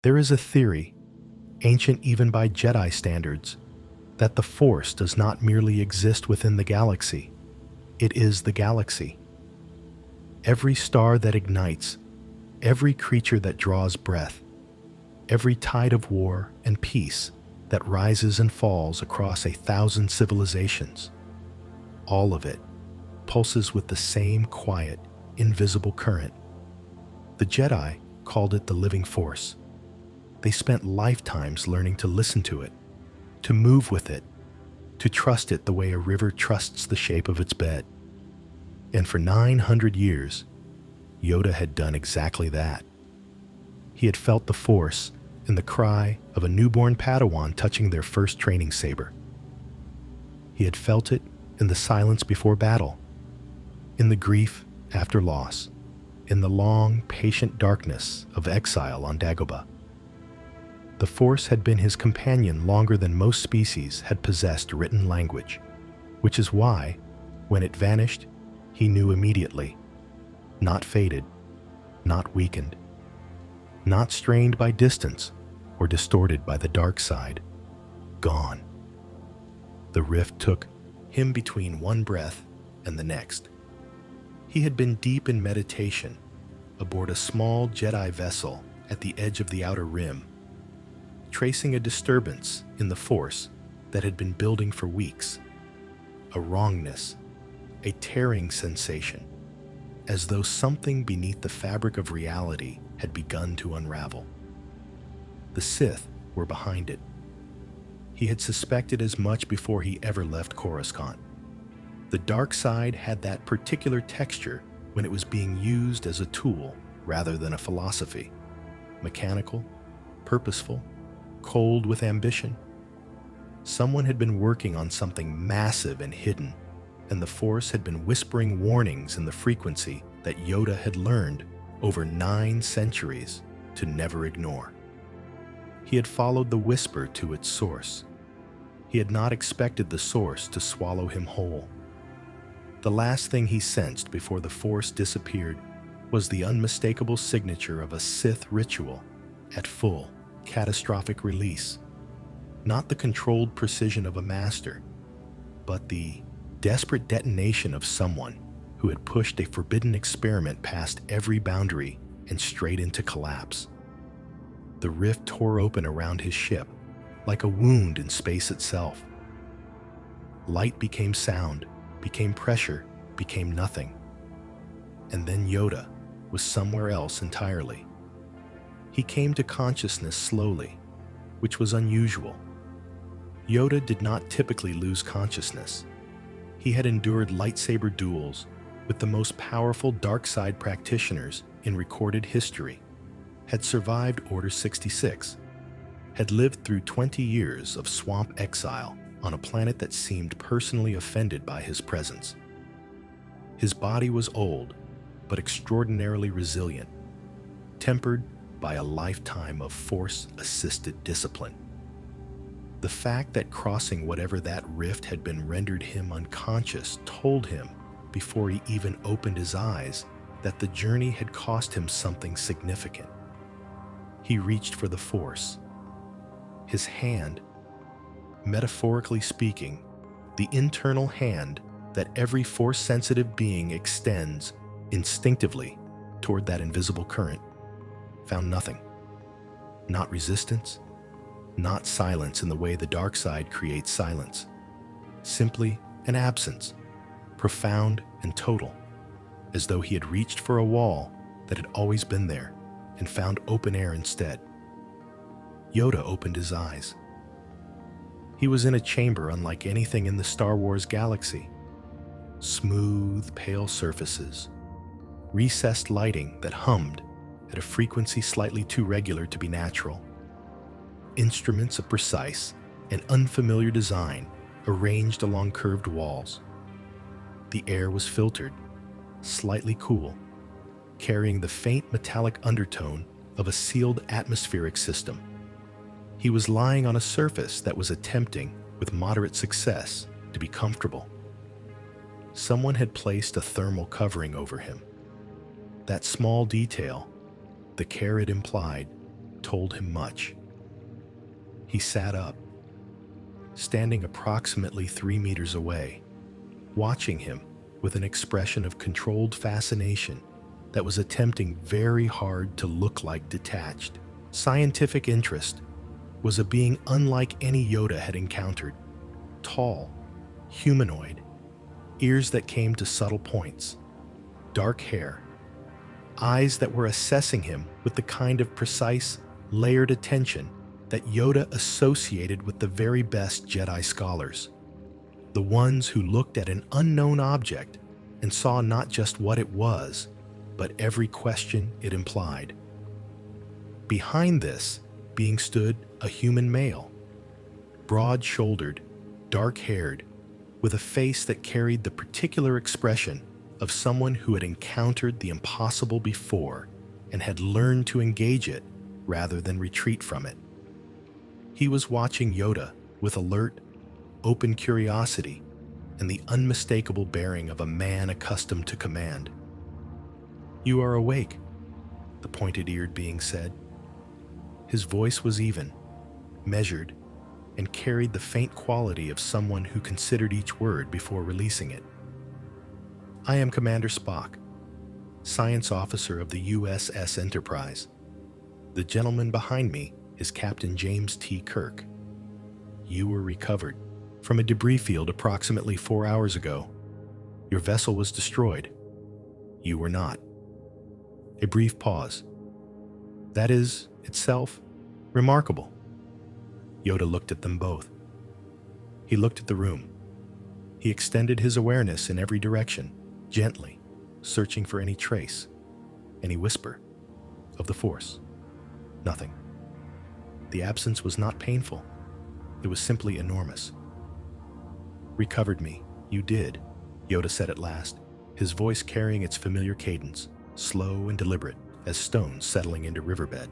There is a theory, ancient even by Jedi standards, that the Force does not merely exist within the galaxy. It is the galaxy. Every star that ignites, every creature that draws breath, every tide of war and peace that rises and falls across 1,000 civilizations, all of it pulses with the same quiet, invisible current. The Jedi called it the living force. They spent lifetimes learning to listen to it, to move with it, to trust it the way a river trusts the shape of its bed. And for 900 years, Yoda had done exactly that. He had felt the Force in the cry of a newborn Padawan touching their first training saber. He had felt it in the silence before battle, in the grief after loss, in the long, patient darkness of exile on Dagobah. The Force had been his companion longer than most species had possessed written language, which is why, when it vanished, he knew immediately. Not faded, not weakened, not strained by distance or distorted by the dark side. Gone. The rift took him between one breath and the next. He had been deep in meditation aboard a small Jedi vessel at the edge of the outer rim, tracing a disturbance in the Force that had been building for weeks. A wrongness, a tearing sensation, as though something beneath the fabric of reality had begun to unravel. The Sith were behind it. He had suspected as much before he ever left Coruscant. The dark side had that particular texture when it was being used as a tool rather than a philosophy. Mechanical, purposeful, cold with ambition. Someone had been working on something massive and hidden, and the Force had been whispering warnings in the frequency that Yoda had learned over 9 centuries to never ignore. He had followed the whisper to its source. He had not expected the source to swallow him whole. The last thing he sensed before the Force disappeared was the unmistakable signature of a Sith ritual at full, catastrophic release. Not the controlled precision of a master, but the desperate detonation of someone who had pushed a forbidden experiment past every boundary and straight into collapse. The rift tore open around his ship, like a wound in space itself. Light became sound, became pressure, became nothing. And then Yoda was somewhere else entirely. He came to consciousness slowly, which was unusual. Yoda did not typically lose consciousness. He had endured lightsaber duels with the most powerful dark side practitioners in recorded history, had survived Order 66, had lived through 20 years of swamp exile on a planet that seemed personally offended by his presence. His body was old, but extraordinarily resilient, tempered by a lifetime of Force-assisted discipline. The fact that crossing whatever that rift had been rendered him unconscious told him, before he even opened his eyes, that the journey had cost him something significant. He reached for the Force. His hand, metaphorically speaking, the internal hand that every Force-sensitive being extends instinctively toward that invisible current, found nothing. Not resistance, not silence in the way the dark side creates silence. Simply an absence, profound and total, as though he had reached for a wall that had always been there and found open air instead. Yoda opened his eyes. He was in a chamber unlike anything in the Star Wars galaxy. Smooth, pale surfaces, recessed lighting that hummed at a frequency slightly too regular to be natural. Instruments of precise and unfamiliar design arranged along curved walls. The air was filtered, slightly cool, carrying the faint metallic undertone of a sealed atmospheric system. He was lying on a surface that was attempting, with moderate success, to be comfortable. Someone had placed a thermal covering over him. That small detail, the care it implied, told him much. He sat up, standing approximately 3 meters away, watching him with an expression of controlled fascination that was attempting very hard to look like detached. Scientific interest was a being unlike any Yoda had encountered. Tall, humanoid, ears that came to subtle points, dark hair, eyes that were assessing him with the kind of precise, layered attention that Yoda associated with the very best Jedi scholars. The ones who looked at an unknown object and saw not just what it was, but every question it implied. Behind this being stood a human male, broad-shouldered, dark-haired, with a face that carried the particular expression of someone who had encountered the impossible before and had learned to engage it rather than retreat from it. He was watching Yoda with alert, open curiosity and the unmistakable bearing of a man accustomed to command. "You are awake," the pointed-eared being said. His voice was even, measured, and carried the faint quality of someone who considered each word before releasing it. "I am Commander Spock, science officer of the USS Enterprise. The gentleman behind me is Captain James T. Kirk. You were recovered from a debris field approximately 4 hours ago. Your vessel was destroyed. You were not." A brief pause. "That is, itself, remarkable." Yoda looked at them both. He looked at the room. He extended his awareness in every direction, gently, searching for any trace, any whisper of the Force. Nothing. The absence was not painful. It was simply enormous. "Recovered me. You did," Yoda said at last, his voice carrying its familiar cadence, slow and deliberate as stones settling into riverbed.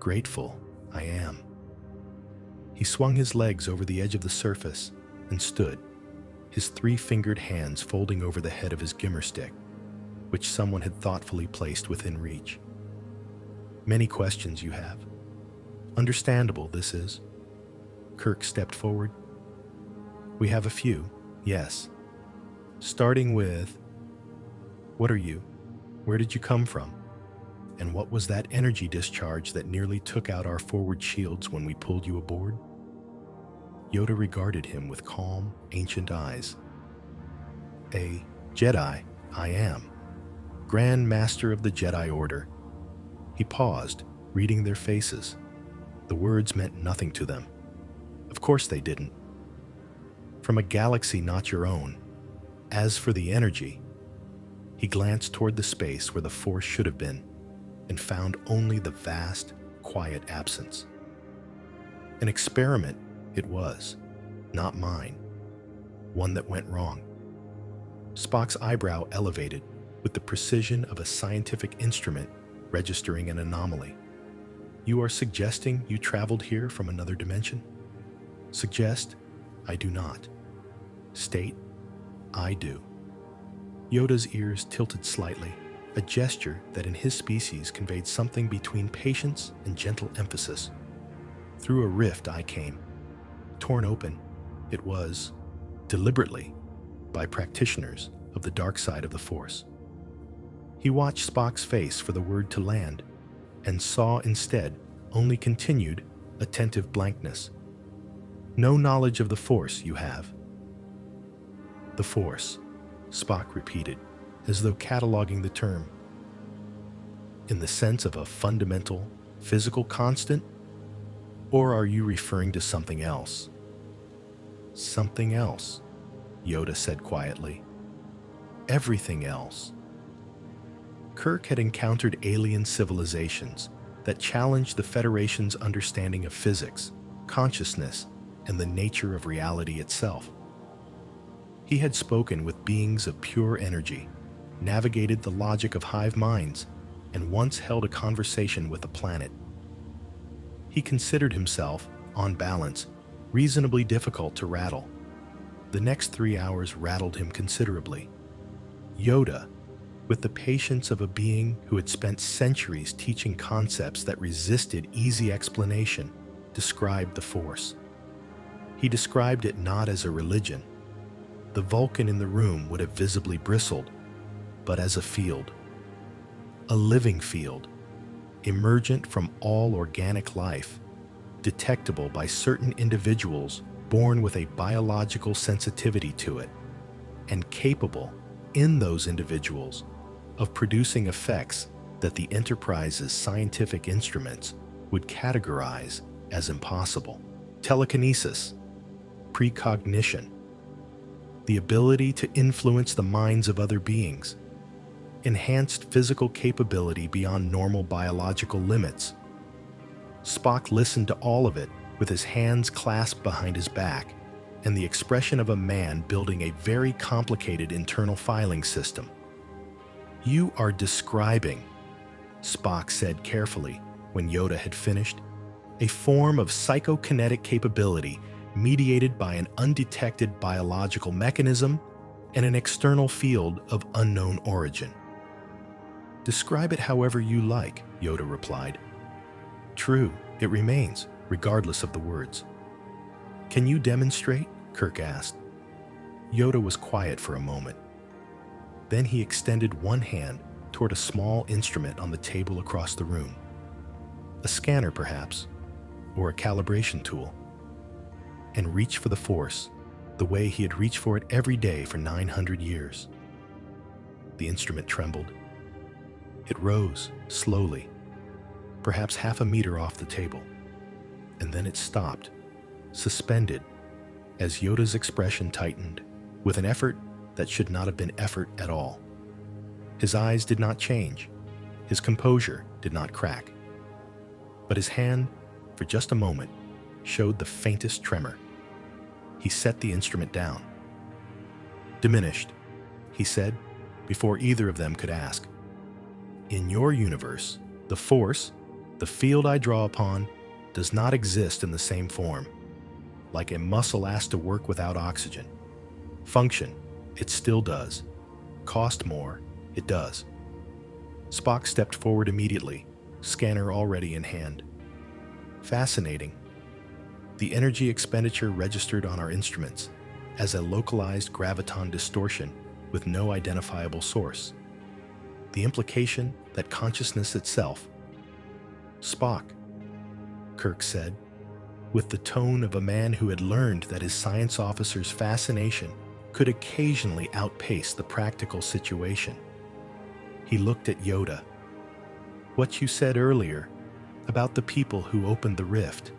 "Grateful, I am." He swung his legs over the edge of the surface and stood, his 3-fingered hands folding over the head of his gimmer stick, which someone had thoughtfully placed within reach. "Many questions you have. Understandable, this is." Kirk stepped forward. "We have a few, yes. Starting with, what are you? Where did you come from? And what was that energy discharge that nearly took out our forward shields when we pulled you aboard?" Yoda regarded him with calm, ancient eyes. "A Jedi, I am. Grand Master of the Jedi Order." He paused, reading their faces. The words meant nothing to them. Of course they didn't. "From a galaxy not your own. As for the energy..." He glanced toward the space where the Force should have been and found only the vast, quiet absence. An experiment it was, not mine. One that went wrong. Spock's eyebrow elevated with the precision of a scientific instrument registering an anomaly. "You are suggesting you traveled here from another dimension?" "Suggest? I do not. State? I do." Yoda's ears tilted slightly, a gesture that in his species conveyed something between patience and gentle emphasis. "Through a rift I came. Torn open, it was, deliberately, by practitioners of the dark side of the Force." He watched Spock's face for the word to land, and saw instead only continued, attentive blankness. "No knowledge of the Force you have." "The Force," Spock repeated, as though cataloging the term. "In the sense of a fundamental, physical constant? Or are you referring to something else?" "Something else," Yoda said quietly. "Everything else." Kirk had encountered alien civilizations that challenged the Federation's understanding of physics, consciousness, and the nature of reality itself. He had spoken with beings of pure energy, navigated the logic of hive minds, and once held a conversation with a planet. He considered himself, on balance, reasonably difficult to rattle. The next 3 hours rattled him considerably. Yoda, with the patience of a being who had spent centuries teaching concepts that resisted easy explanation, described the Force. He described it not as a religion. The Vulcan in the room would have visibly bristled, but as a field. A living field, emergent from all organic life, detectable by certain individuals born with a biological sensitivity to it, and capable, in those individuals, of producing effects that the Enterprise's scientific instruments would categorize as impossible. Telekinesis, precognition, the ability to influence the minds of other beings, enhanced physical capability beyond normal biological limits. Spock listened to all of it with his hands clasped behind his back and the expression of a man building a very complicated internal filing system. "You are describing," Spock said carefully when Yoda had finished, "a form of psychokinetic capability mediated by an undetected biological mechanism and an external field of unknown origin." "Describe it however you like," Yoda replied. "True, it remains, regardless of the words." "Can you demonstrate?" Kirk asked. Yoda was quiet for a moment. Then he extended one hand toward a small instrument on the table across the room. A scanner, perhaps, or a calibration tool. And reached for the Force the way he had reached for it every day for 900 years. The instrument trembled. It rose, slowly, perhaps half a meter off the table. And then it stopped, suspended, as Yoda's expression tightened, with an effort that should not have been effort at all. His eyes did not change. His composure did not crack. But his hand, for just a moment, showed the faintest tremor. He set the instrument down. "Diminished," he said, before either of them could ask. "In your universe, the Force, the field I draw upon, does not exist in the same form. Like a muscle asked to work without oxygen. Function, it still does. Cost more, it does." Spock stepped forward immediately, scanner already in hand. "Fascinating. The energy expenditure registered on our instruments as a localized graviton distortion with no identifiable source. The implication that consciousness itself—" "Spock," Kirk said, with the tone of a man who had learned that his science officer's fascination could occasionally outpace the practical situation. He looked at Yoda. "What you said earlier about the people who opened the rift,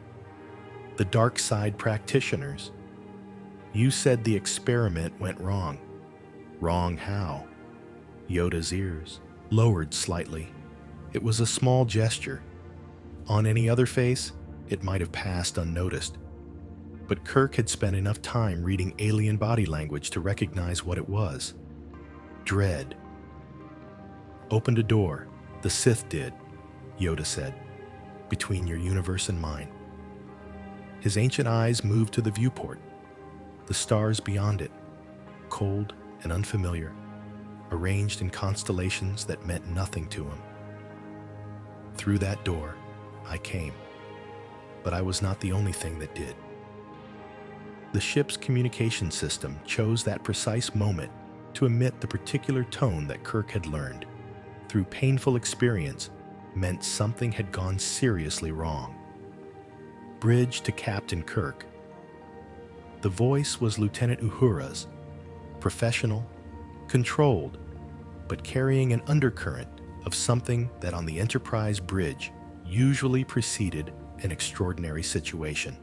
the dark side practitioners. You said the experiment went wrong. Wrong how?" Yoda's ears lowered slightly. It was a small gesture. On any other face, it might have passed unnoticed. But Kirk had spent enough time reading alien body language to recognize what it was. Dread. "Opened a door, the Sith did," Yoda said, "between your universe and mine." His ancient eyes moved to the viewport, the stars beyond it, cold and unfamiliar, arranged in constellations that meant nothing to him. "Through that door, I came. But I was not the only thing that did." The ship's communication system chose that precise moment to emit the particular tone that Kirk had learned, through painful experience, meant something had gone seriously wrong. Bridge to Captain Kirk. The voice was Lieutenant Uhura's, professional, controlled, but carrying an undercurrent of something that on the Enterprise bridge usually preceded an extraordinary situation.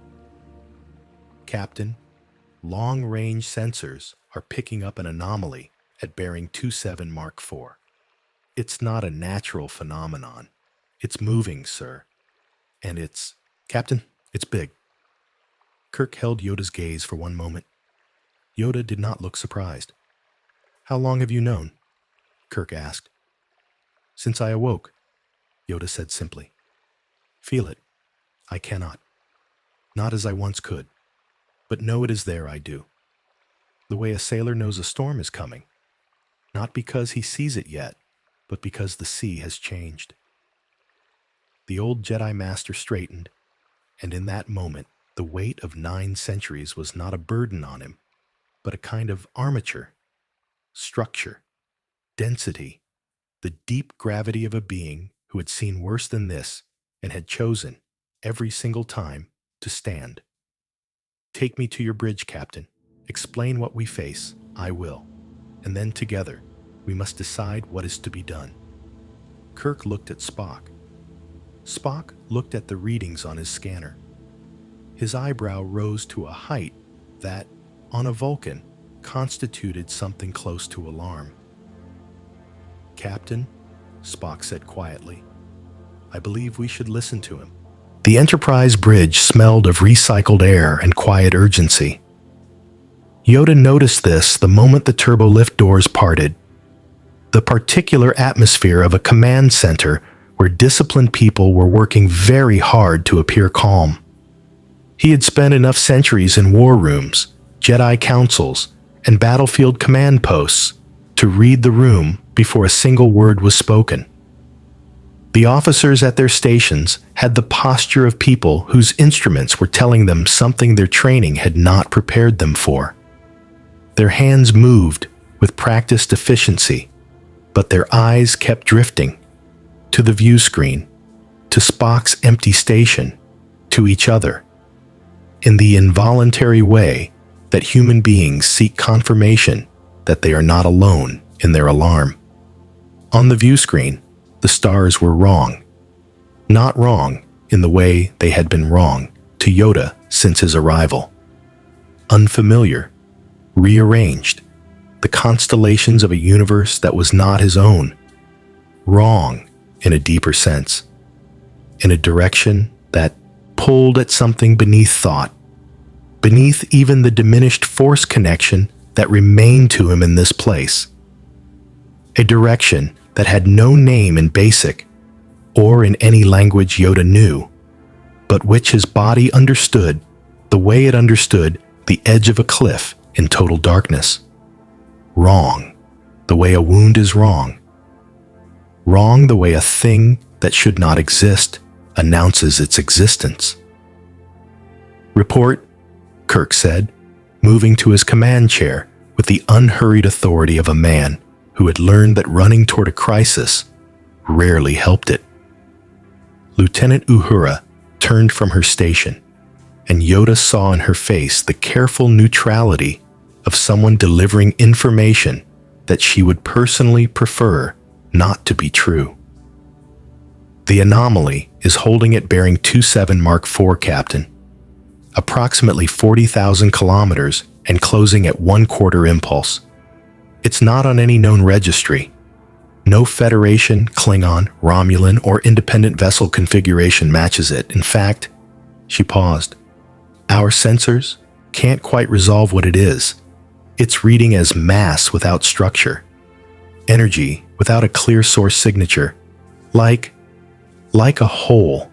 "Captain, long-range sensors are picking up an anomaly at bearing 27 Mark IV. It's not a natural phenomenon. It's moving, sir. And it's... Captain, it's big." Kirk held Yoda's gaze for one moment. Yoda did not look surprised. "How long have you known?" Kirk asked. "Since I awoke," Yoda said simply. "Feel it. I cannot. Not as I once could. But know it is there, I do. The way a sailor knows a storm is coming. Not because he sees it yet, but because the sea has changed. The old Jedi Master straightened, and in that moment, the weight of 9 centuries was not a burden on him, but a kind of armature, structure, density, the deep gravity of a being who had seen worse than this and had chosen, every single time, to stand. Take me to your bridge, Captain. Explain what we face. I will. And then together, we must decide what is to be done. Kirk looked at Spock. Spock looked at the readings on his scanner. His eyebrow rose to a height that, on a Vulcan, constituted something close to alarm. Captain, Spock said quietly, I believe we should listen to him. The Enterprise bridge smelled of recycled air and quiet urgency. Yoda noticed this the moment the turbolift doors parted. The particular atmosphere of a command center where disciplined people were working very hard to appear calm. He had spent enough centuries in war rooms, Jedi councils, and battlefield command posts to read the room before a single word was spoken. The officers at their stations had the posture of people whose instruments were telling them something their training had not prepared them for. Their hands moved with practiced efficiency, but their eyes kept drifting to the view screen, to Spock's empty station, to each other, in the involuntary way that human beings seek confirmation that they are not alone in their alarm. On the view screen, the stars were wrong. Not wrong in the way they had been wrong to Yoda since his arrival. Unfamiliar, rearranged, the constellations of a universe that was not his own. Wrong in a deeper sense, in a direction that pulled at something beneath thought, beneath even the diminished force connection that remained to him in this place. A direction that had no name in Basic or in any language Yoda knew, but which his body understood the way it understood the edge of a cliff in total darkness. Wrong, the way a wound is wrong. Wrong the way a thing that should not exist announces its existence. Report, Kirk said, moving to his command chair with the unhurried authority of a man who had learned that running toward a crisis rarely helped it. Lieutenant Uhura turned from her station, and Yoda saw in her face the careful neutrality of someone delivering information that she would personally prefer not to be true. The anomaly is holding at bearing 27 Mark IV, Captain. Approximately 40,000 kilometers and closing at 1/4 impulse. It's not on any known registry. No Federation, Klingon, Romulan, or independent vessel configuration matches it. In fact, she paused. Our sensors can't quite resolve what it is. It's reading as mass without structure, energy without a clear source signature, like a whole,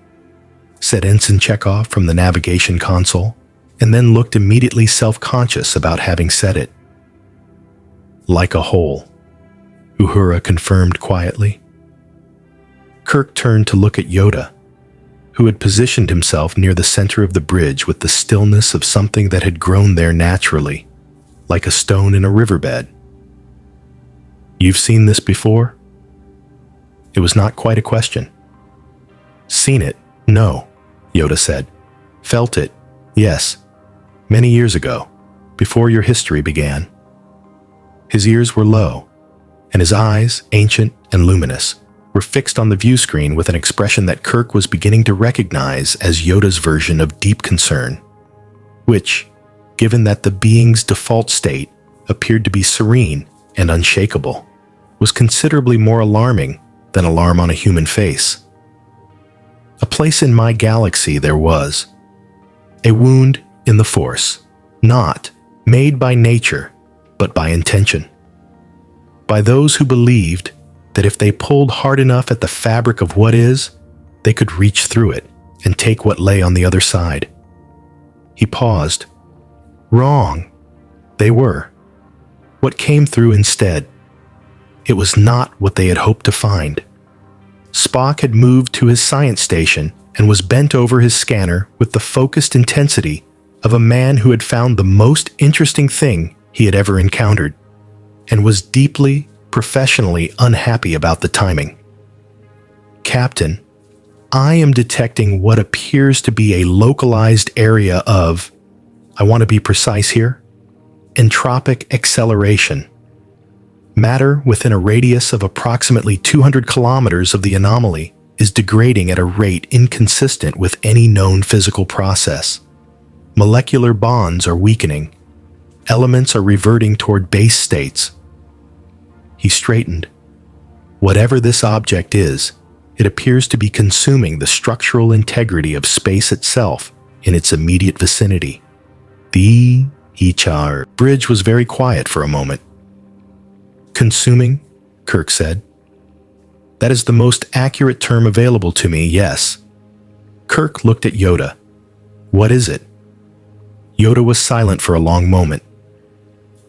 said Ensign Chekhov from the navigation console, and then looked immediately self-conscious about having said it. Like a whole, Uhura confirmed quietly. Kirk turned to look at Yoda, who had positioned himself near the center of the bridge with the stillness of something that had grown there naturally, like a stone in a riverbed. You've seen this before? It was not quite a question. Seen it? No, Yoda said. Felt it? Yes. Many years ago, before your history began. His ears were low, and his eyes, ancient and luminous, were fixed on the view screen with an expression that Kirk was beginning to recognize as Yoda's version of deep concern, which, given that the being's default state appeared to be serene and unshakable, was considerably more alarming than alarm on a human face. A place in my galaxy there was. A wound in the Force, not made by nature, but by intention. By those who believed that if they pulled hard enough at the fabric of what is, they could reach through it and take what lay on the other side. He paused. Wrong. They were. What came through instead? It was not what they had hoped to find. Spock had moved to his science station and was bent over his scanner with the focused intensity of a man who had found the most interesting thing he had ever encountered, and was deeply, professionally unhappy about the timing. "Captain, I am detecting what appears to be a localized area of, I want to be precise here, entropic acceleration. Matter within a radius of approximately 200 kilometers of the anomaly is degrading at a rate inconsistent with any known physical process. Molecular bonds are weakening. Elements are reverting toward base states." He straightened. "Whatever this object is, it appears to be consuming the structural integrity of space itself in its immediate vicinity." The HR bridge was very quiet for a moment. "Consuming," Kirk said. "That is the most accurate term available to me, yes." Kirk looked at Yoda. "What is it?" Yoda was silent for a long moment.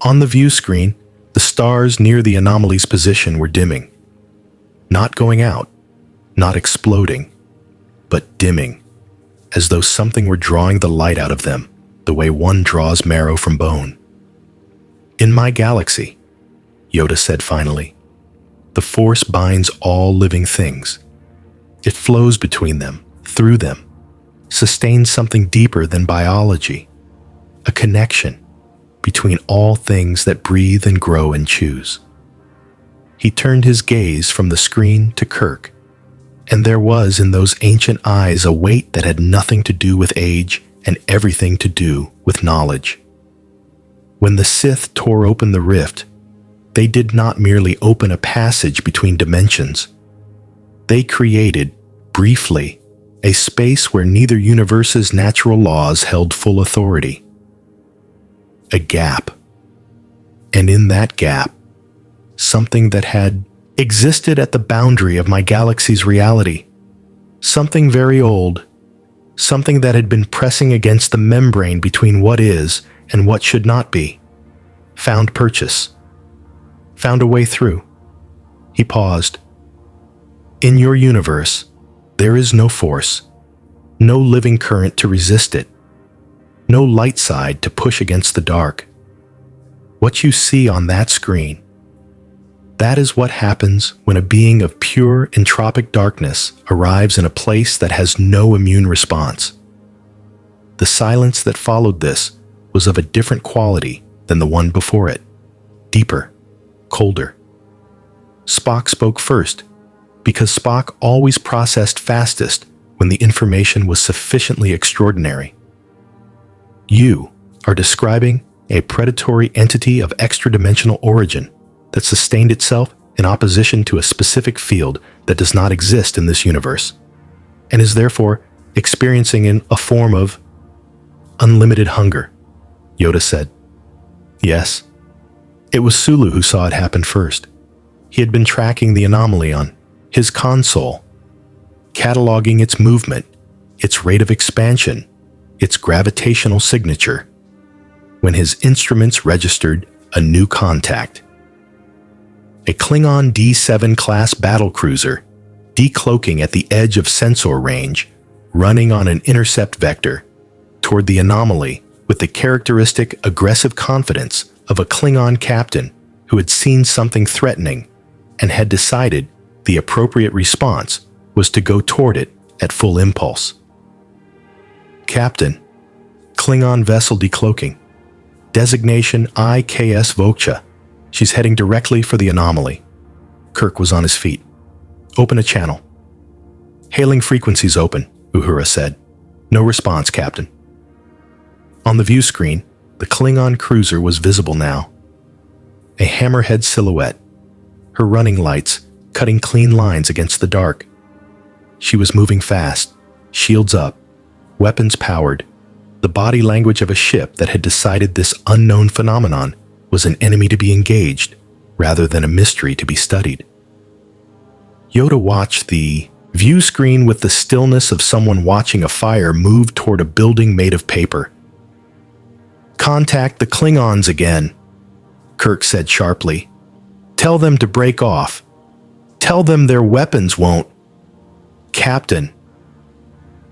On the view screen, the stars near the anomaly's position were dimming. Not going out, not exploding, but dimming, as though something were drawing the light out of them, the way one draws marrow from bone. "In my galaxy," Yoda said finally, "the Force binds all living things. It flows between them, through them, sustains something deeper than biology, a connection between all things that breathe and grow and choose." He turned his gaze from the screen to Kirk, and there was in those ancient eyes a weight that had nothing to do with age and everything to do with knowledge. When the Sith tore open the rift, they did not merely open a passage between dimensions. They created, briefly, a space where neither universe's natural laws held full authority. A gap. And in that gap, something that had existed at the boundary of my galaxy's reality. Something very old. Something that had been pressing against the membrane between what is and what should not be. Found purchase. Found a way through. He paused. "In your universe, there is no force, no living current to resist it, no light side to push against the dark. What you see on that screen, that is what happens when a being of pure entropic darkness arrives in a place that has no immune response." The silence that followed this was of a different quality than the one before it, deeper, colder. Spock spoke first, because Spock always processed fastest when the information was sufficiently extraordinary. "You are describing a predatory entity of extra-dimensional origin that sustained itself in opposition to a specific field that does not exist in this universe, and is therefore experiencing in a form of unlimited hunger," Yoda said. "Yes. It was Sulu who saw it happen first. He had been tracking the anomaly on his console, cataloging its movement, its rate of expansion, its gravitational signature, when his instruments registered a new contact. A Klingon D7 class battlecruiser, decloaking at the edge of sensor range, running on an intercept vector toward the anomaly with the characteristic aggressive confidence of a Klingon captain who had seen something threatening and had decided the appropriate response was to go toward it at full impulse. "Captain, Klingon vessel decloaking. Designation IKS Vokcha. She's heading directly for the anomaly." Kirk was on his feet. "Open a channel." "Hailing frequencies open," Uhura said. "No response, Captain." On the view screen, the Klingon cruiser was visible now. A hammerhead silhouette, her running lights cutting clean lines against the dark. She was moving fast, shields up, weapons powered, the body language of a ship that had decided this unknown phenomenon was an enemy to be engaged rather than a mystery to be studied. Yoda watched the view screen with the stillness of someone watching a fire move toward a building made of paper. "Contact the Klingons again," Kirk said sharply. Tell them to break off. Tell them their weapons won't. Captain.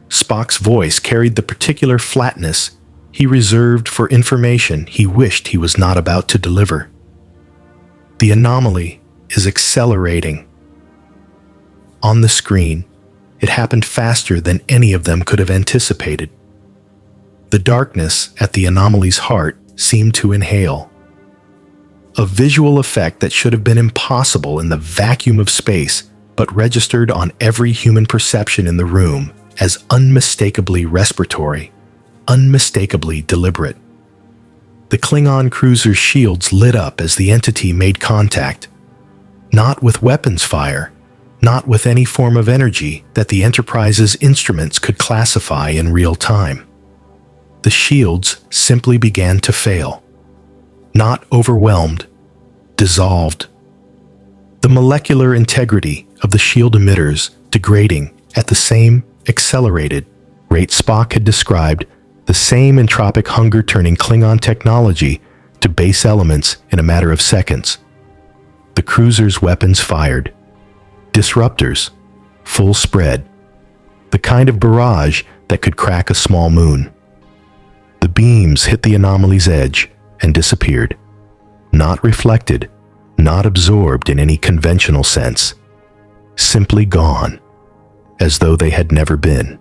Spock's voice carried the particular flatness he reserved for information he wished he was not about to deliver. The anomaly is accelerating. On the screen, it happened faster than any of them could have anticipated. The darkness at the anomaly's heart seemed to inhale. A visual effect that should have been impossible in the vacuum of space, but registered on every human perception in the room as unmistakably respiratory, unmistakably deliberate. The Klingon cruiser's shields lit up as the entity made contact, not with weapons fire, not with any form of energy that the Enterprise's instruments could classify in real time. The shields simply began to fail. Not overwhelmed, dissolved. The molecular integrity of the shield emitters degrading at the same accelerated rate Spock had described, the same entropic hunger turning Klingon technology to base elements in a matter of seconds. The cruiser's weapons fired. Disruptors, full spread, the kind of barrage that could crack a small moon. The beams hit the anomaly's edge and disappeared, not reflected, not absorbed in any conventional sense, simply gone, as though they had never been,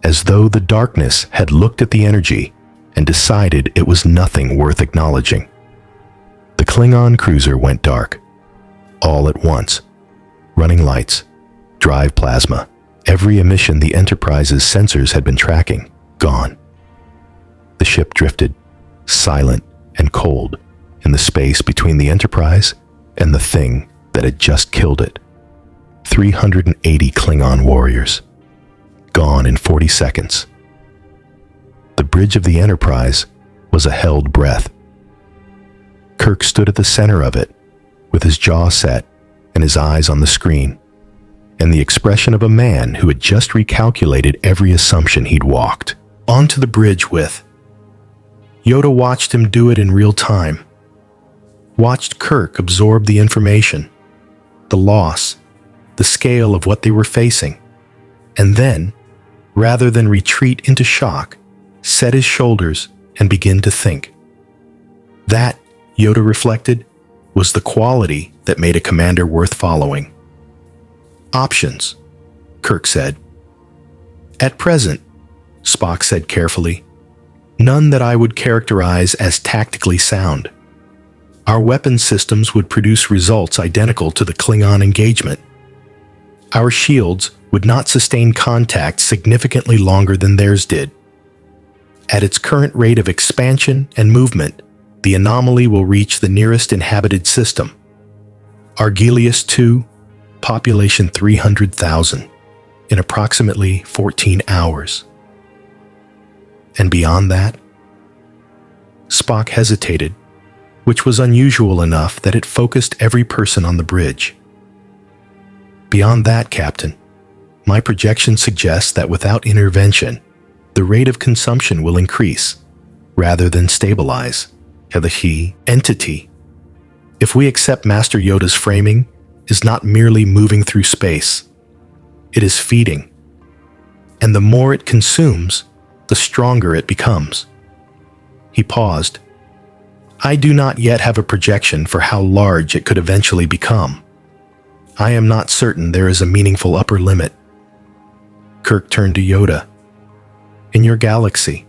as though the darkness had looked at the energy and decided it was nothing worth acknowledging. The Klingon cruiser went dark, all at once. Running lights, drive plasma, every emission the Enterprise's sensors had been tracking, gone. The ship drifted, silent and cold, in the space between the Enterprise and the thing that had just killed it. 380 Klingon warriors, gone in 40 seconds. The bridge of the Enterprise was a held breath. Kirk stood at the center of it, with his jaw set and his eyes on the screen, and the expression of a man who had just recalculated every assumption he'd walked onto the bridge with. Yoda watched him do it in real time, watched Kirk absorb the information, the loss, the scale of what they were facing, and then, rather than retreat into shock, set his shoulders and begin to think. That, Yoda reflected, was the quality that made a commander worth following. Options, Kirk said. At present, Spock said carefully, none that I would characterize as tactically sound. Our weapons systems would produce results identical to the Klingon engagement. Our shields would not sustain contact significantly longer than theirs did. At its current rate of expansion and movement, the anomaly will reach the nearest inhabited system, Argelius II, population 300,000, in approximately 14 hours. And beyond that? Spock hesitated, which was unusual enough that it focused every person on the bridge. Beyond that, Captain, my projection suggests that without intervention, the rate of consumption will increase, rather than stabilize. The entity, if we accept Master Yoda's framing, is not merely moving through space. It is feeding. And the more it consumes, the stronger it becomes. He paused. I do not yet have a projection for how large it could eventually become. I am not certain there is a meaningful upper limit. Kirk turned to Yoda. In your galaxy,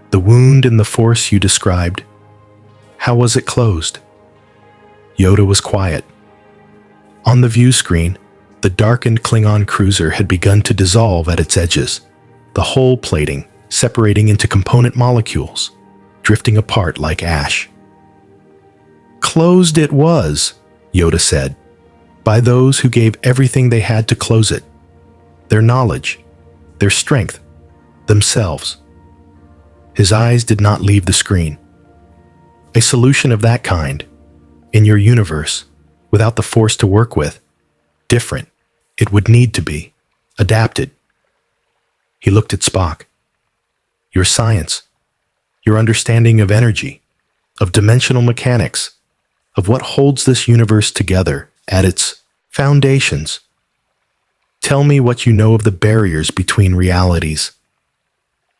the wound in the Force you described, how was it closed? Yoda was quiet. On the view screen, the darkened Klingon cruiser had begun to dissolve at its edges, the hull plating separating into component molecules, drifting apart like ash. Closed it was, Yoda said, by those who gave everything they had to close it. Their knowledge, their strength, themselves. His eyes did not leave the screen. A solution of that kind, in your universe, without the Force to work with, different, it would need to be, adapted. He looked at Spock. Your science, your understanding of energy, of dimensional mechanics, of what holds this universe together at its foundations. Tell me what you know of the barriers between realities.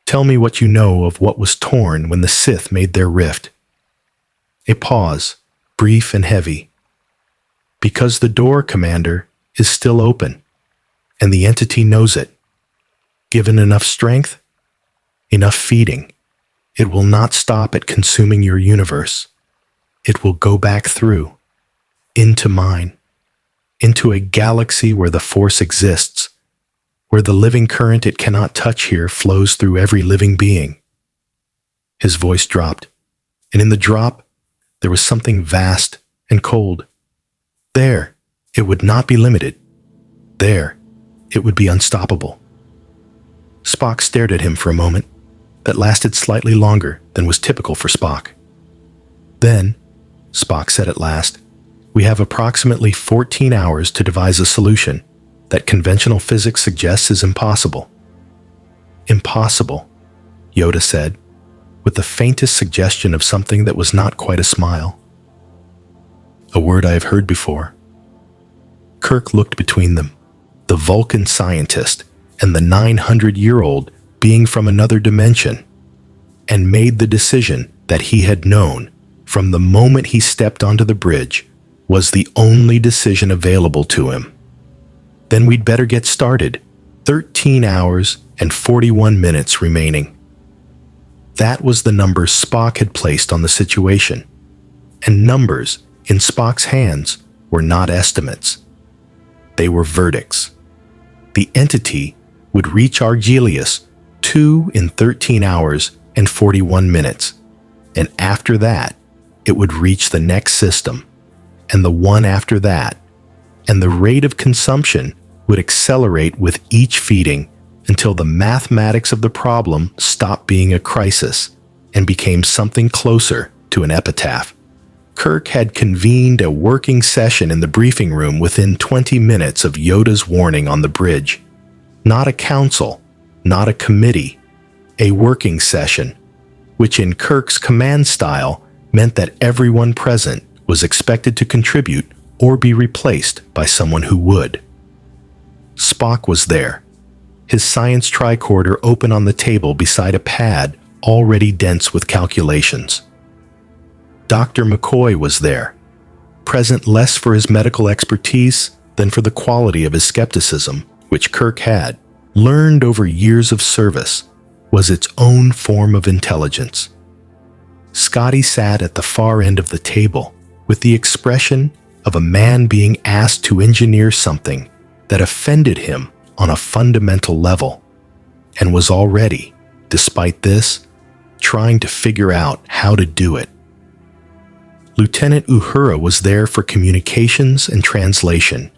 Tell me what you know of what was torn when the Sith made their rift. A pause, brief and heavy. Because the door, Commander, is still open, and the entity knows it. Given enough strength, enough feeding, it will not stop at consuming your universe. It will go back through, into mine, into a galaxy where the Force exists, where the living current it cannot touch here flows through every living being. His voice dropped, and in the drop, there was something vast and cold. There, it would not be limited. There, it would be unstoppable. Spock stared at him for a moment that lasted slightly longer than was typical for Spock. Then, Spock said at last, "We have approximately 14 hours to devise a solution that conventional physics suggests is impossible." "Impossible," Yoda said, with the faintest suggestion of something that was not quite a smile. "A word I have heard before." Kirk looked between them, the Vulcan scientist and the 900-year-old being from another dimension, and made the decision that he had known from the moment he stepped onto the bridge was the only decision available to him. "Then we'd better get started. 13 hours and 41 minutes remaining." That was the number Spock had placed on the situation, and numbers in Spock's hands were not estimates. They were verdicts. The entity would reach Argelius 2 in 13 hours and 41 minutes, and after that, it would reach the next system, and the one after that, and the rate of consumption would accelerate with each feeding until the mathematics of the problem stopped being a crisis and became something closer to an epitaph. Kirk had convened a working session in the briefing room within 20 minutes of Yoda's warning on the bridge. Not a council, not a committee, a working session, which in Kirk's command style meant that everyone present was expected to contribute or be replaced by someone who would. Spock was there, his science tricorder open on the table beside a pad already dense with calculations. Dr. McCoy was there, present less for his medical expertise than for the quality of his skepticism, which Kirk had, learned over years of service, was its own form of intelligence. Scotty sat at the far end of the table with the expression of a man being asked to engineer something that offended him on a fundamental level, and was already, despite this, trying to figure out how to do it. Lieutenant Uhura was there for communications and translation,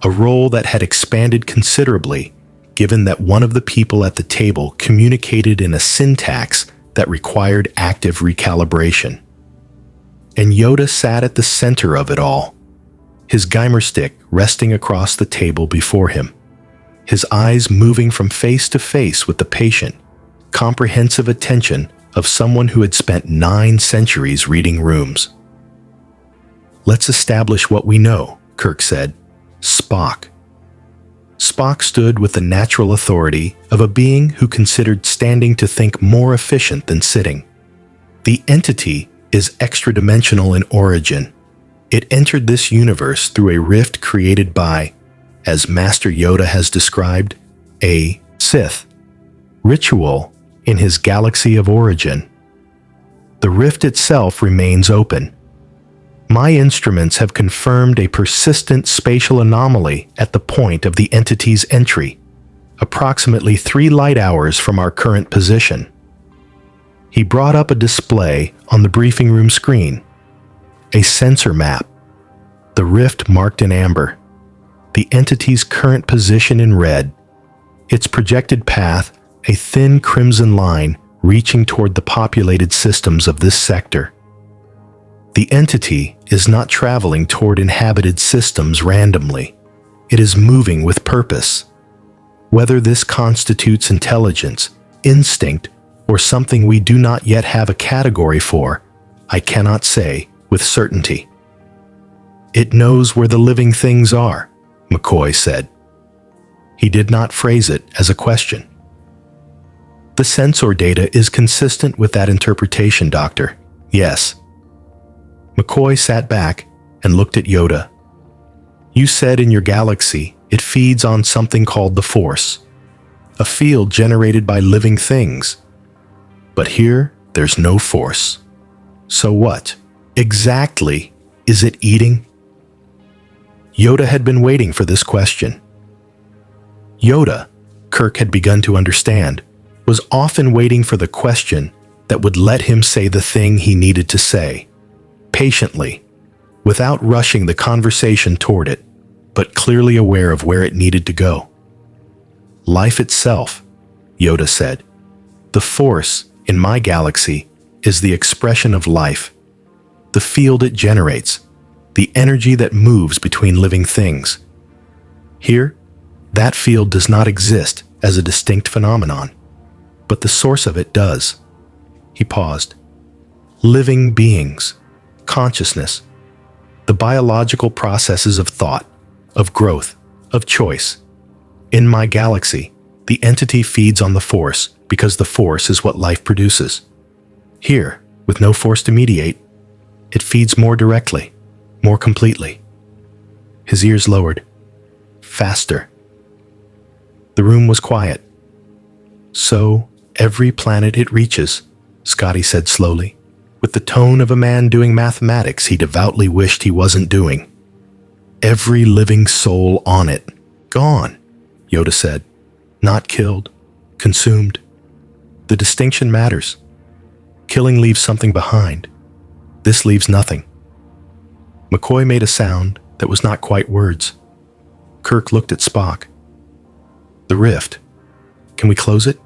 a role that had expanded considerably given that one of the people at the table communicated in a syntax that required active recalibration. And Yoda sat at the center of it all, his Geimer stick resting across the table before him, his eyes moving from face to face with the patient, comprehensive attention of someone who had spent 9 centuries reading rooms. "Let's establish what we know," Kirk said. "Spock." Spock stood with the natural authority of a being who considered standing to think more efficient than sitting. The entity is extra-dimensional in origin. It entered this universe through a rift created by, as Master Yoda has described, a Sith ritual in his galaxy of origin. The rift itself remains open. My instruments have confirmed a persistent spatial anomaly at the point of the entity's entry, approximately 3 light hours from our current position. He brought up a display on the briefing room screen, a sensor map, the rift marked in amber, the entity's current position in red, its projected path a thin crimson line reaching toward the populated systems of this sector. The entity is not traveling toward inhabited systems randomly. It is moving with purpose. Whether this constitutes intelligence, instinct, or something we do not yet have a category for, I cannot say with certainty. It knows where the living things are, McCoy said. He did not phrase it as a question. The sensor data is consistent with that interpretation, Doctor. Yes. McCoy sat back and looked at Yoda. You said in your galaxy it feeds on something called the Force, a field generated by living things. But here, there's no Force. So what exactly is it eating? Yoda had been waiting for this question. Yoda, Kirk had begun to understand, was often waiting for the question that would let him say the thing he needed to say, patiently, without rushing the conversation toward it, but clearly aware of where it needed to go. Life itself, Yoda said. The Force, in my galaxy, is the expression of life, the field it generates, the energy that moves between living things. Here, that field does not exist as a distinct phenomenon, but the source of it does. He paused. Living beings, consciousness, the biological processes of thought, of growth, of choice. In my galaxy, the entity feeds on the Force because the Force is what life produces. Here, with no Force to mediate, it feeds more directly, more completely. His ears lowered. Faster. The room was quiet. So, every planet it reaches, Scotty said slowly, with the tone of a man doing mathematics he devoutly wished he wasn't doing. Every living soul on it, gone, Yoda said. Not killed, consumed. The distinction matters. Killing leaves something behind. This leaves nothing. McCoy made a sound that was not quite words. Kirk looked at Spock. The rift. Can we close it?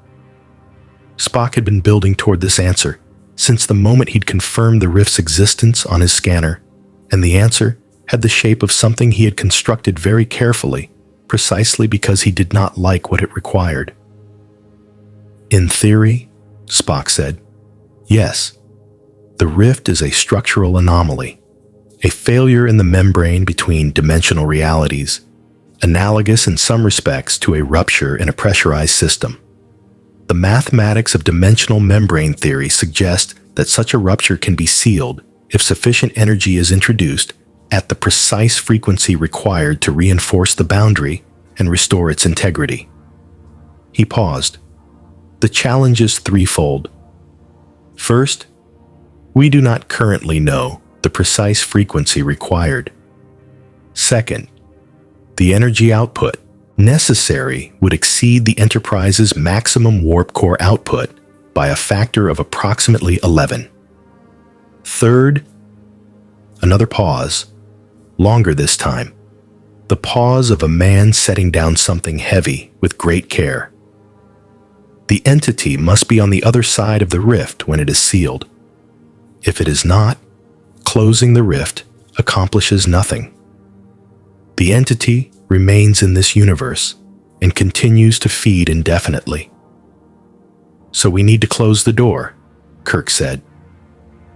Spock had been building toward this answer since the moment he'd confirmed the rift's existence on his scanner, and the answer had the shape of something he had constructed very carefully, precisely because he did not like what it required. In theory, Spock said, yes, the rift is a structural anomaly, a failure in the membrane between dimensional realities, analogous in some respects to a rupture in a pressurized system. The mathematics of dimensional membrane theory suggest that such a rupture can be sealed if sufficient energy is introduced at the precise frequency required to reinforce the boundary and restore its integrity. He paused. The challenge is threefold. First, we do not currently know the precise frequency required. Second, the energy output necessary would exceed the Enterprise's maximum warp core output by a factor of approximately 11. Third, another pause, longer this time, the pause of a man setting down something heavy with great care. The entity must be on the other side of the rift when it is sealed. If it is not, closing the rift accomplishes nothing. The entity remains in this universe and continues to feed indefinitely. So we need to close the door, Kirk said.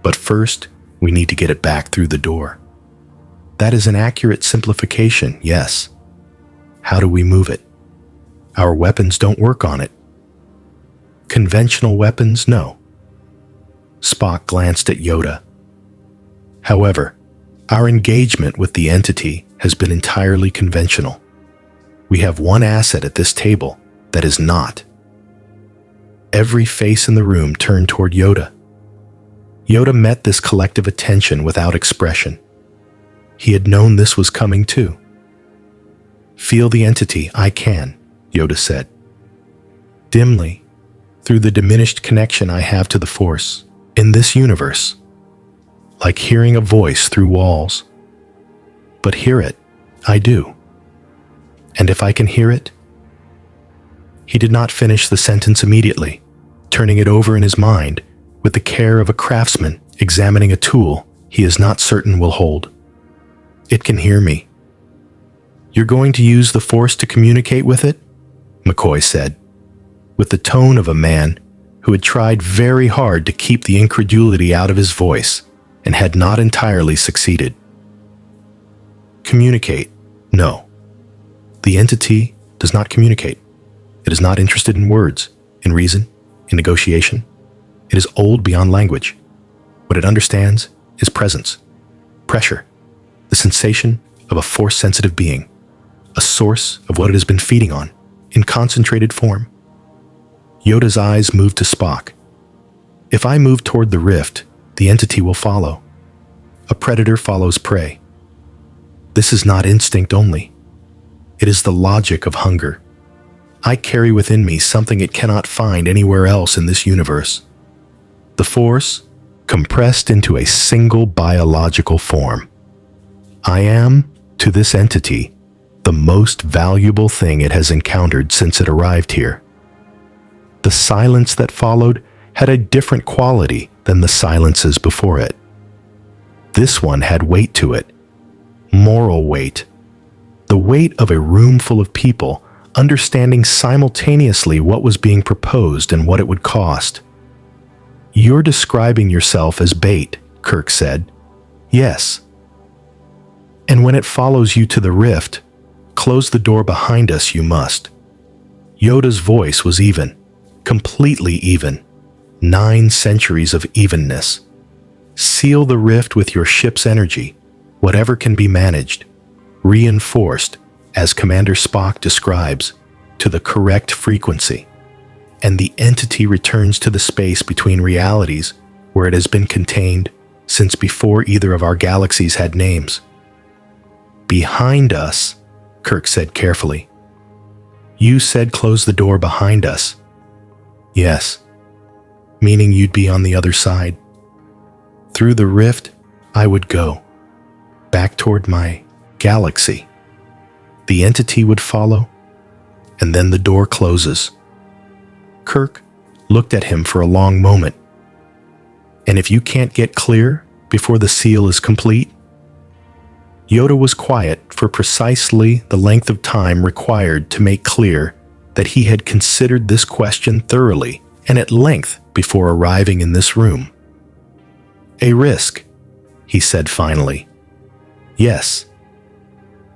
But first, we need to get it back through the door. That is an accurate simplification, yes. How do we move it? Our weapons don't work on it. Conventional weapons, no. Spock glanced at Yoda. However, our engagement with the entity has been entirely conventional. We have one asset at this table that is not. Every face in the room turned toward Yoda. Yoda met this collective attention without expression. He had known this was coming too. Feel the entity, I can, Yoda said. Dimly, through the diminished connection I have to the Force, in this universe. Like hearing a voice through walls. But hear it, I do. And if I can hear it? He did not finish the sentence immediately, turning it over in his mind with the care of a craftsman examining a tool he is not certain will hold. It can hear me. You're going to use the Force to communicate with it? McCoy said, with the tone of a man who had tried very hard to keep the incredulity out of his voice and had not entirely succeeded. Communicate? No. The entity does not communicate. It is not interested in words, in reason, in negotiation. It is old beyond language. What it understands is presence, pressure, the sensation of a force-sensitive being, a source of what it has been feeding on, in concentrated form. Yoda's eyes moved to Spock. If I move toward the rift, the entity will follow. A predator follows prey. This is not instinct only. It is the logic of hunger. I carry within me something it cannot find anywhere else in this universe. The Force, compressed into a single biological form. I am, to this entity, the most valuable thing it has encountered since it arrived here. The silence that followed had a different quality than the silences before it. This one had weight to it, moral weight, the weight of a room full of people understanding simultaneously what was being proposed and what it would cost. You're describing yourself as bait, Kirk said. Yes. And when it follows you to the rift, close the door behind us you must. Yoda's voice was even, completely even. 9 centuries of evenness. Seal the rift with your ship's energy, whatever can be managed, reinforced, as Commander Spock describes, to the correct frequency, and the entity returns to the space between realities where it has been contained since before either of our galaxies had names. Behind us, Kirk said carefully. You said close the door behind us. Yes, meaning you'd be on the other side. Through the rift, I would go, back toward my galaxy. The entity would follow, and then the door closes. Kirk looked at him for a long moment. And if you can't get clear before the seal is complete? Yoda was quiet for precisely the length of time required to make clear that he had considered this question thoroughly and at length before arriving in this room. A risk, he said finally. Yes.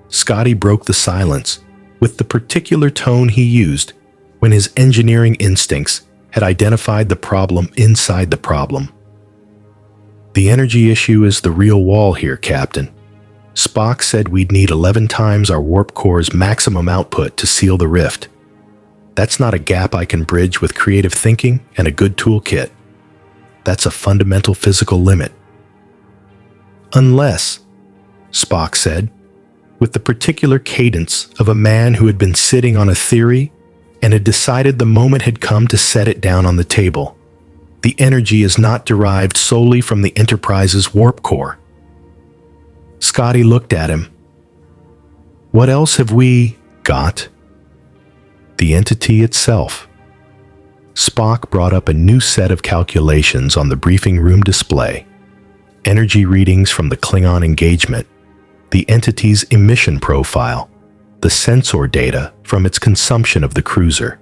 Scotty broke the silence with the particular tone he used when his engineering instincts had identified the problem inside the problem. The energy issue is the real wall here, Captain. Spock said we'd need 11 times our warp core's maximum output to seal the rift. That's not a gap I can bridge with creative thinking and a good toolkit. That's a fundamental physical limit. Unless, Spock said, with the particular cadence of a man who had been sitting on a theory and had decided the moment had come to set it down on the table. The energy is not derived solely from the Enterprise's warp core. Scotty looked at him. What else have we got? The entity itself. Spock brought up a new set of calculations on the briefing room display. Energy readings from the Klingon engagement, the entity's emission profile, the sensor data from its consumption of the cruiser.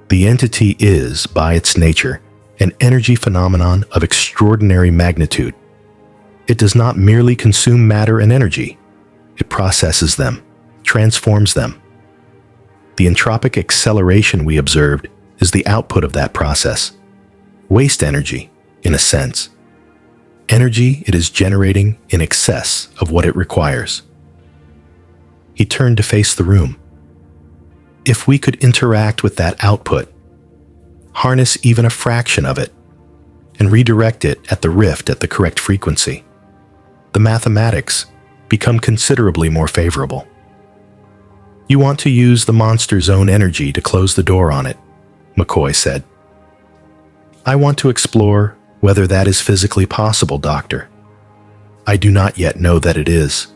The entity is, by its nature, an energy phenomenon of extraordinary magnitude. It does not merely consume matter and energy. It processes them, transforms them. The entropic acceleration we observed is the output of that process. Waste energy, in a sense. Energy it is generating in excess of what it requires. He turned to face the room. If we could interact with that output, harness even a fraction of it, and redirect it at the rift at the correct frequency, the mathematics become considerably more favorable. You want to use the monster's own energy to close the door on it, McCoy said. I want to explore whether that is physically possible, Doctor. I do not yet know that it is.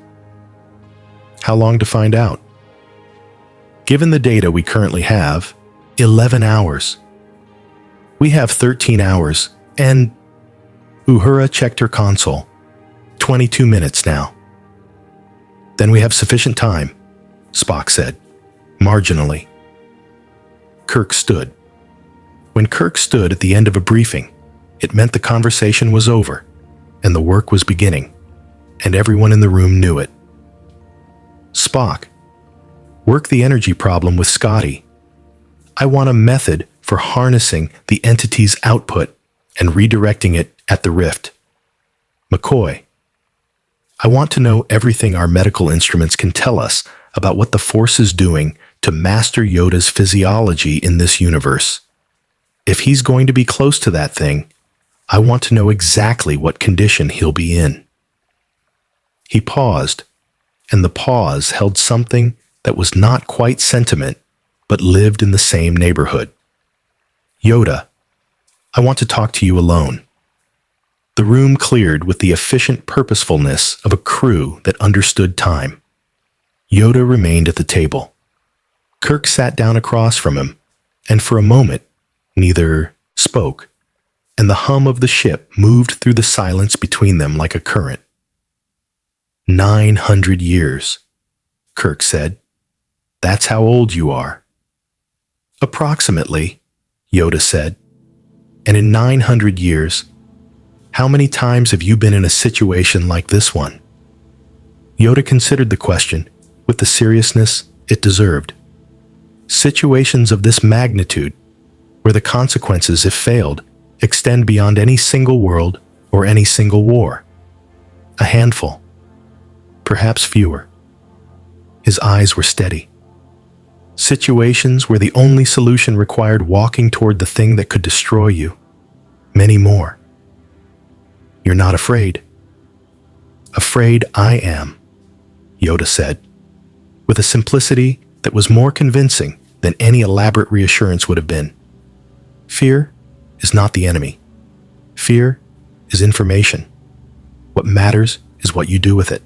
How long to find out? Given the data we currently have, 11 hours. We have 13 hours, and Uhura checked her console. 22 minutes now. Then we have sufficient time, Spock said, marginally. Kirk stood. When Kirk stood at the end of a briefing, it meant the conversation was over, and the work was beginning, and everyone in the room knew it. Spock, work the energy problem with Scotty. I want a method for harnessing the entity's output and redirecting it at the rift. McCoy, I want to know everything our medical instruments can tell us about what the Force is doing to master Yoda's physiology in this universe. If he's going to be close to that thing, I want to know exactly what condition he'll be in. He paused, and the pause held something that was not quite sentiment, but lived in the same neighborhood. Yoda, I want to talk to you alone. The room cleared with the efficient purposefulness of a crew that understood time. Yoda remained at the table. Kirk sat down across from him, and for a moment, neither spoke, and the hum of the ship moved through the silence between them like a current. 900 years, Kirk said. That's how old you are. Approximately, Yoda said. And in 900 years, how many times have you been in a situation like this one? Yoda considered the question with the seriousness it deserved. Situations of this magnitude, where the consequences, if failed, extend beyond any single world or any single war. A handful, perhaps fewer. His eyes were steady. Situations where the only solution required walking toward the thing that could destroy you. Many more. You're not afraid. Afraid I am, Yoda said, with a simplicity that was more convincing than any elaborate reassurance would have been. Fear is not the enemy. Fear is information. What matters is what you do with it.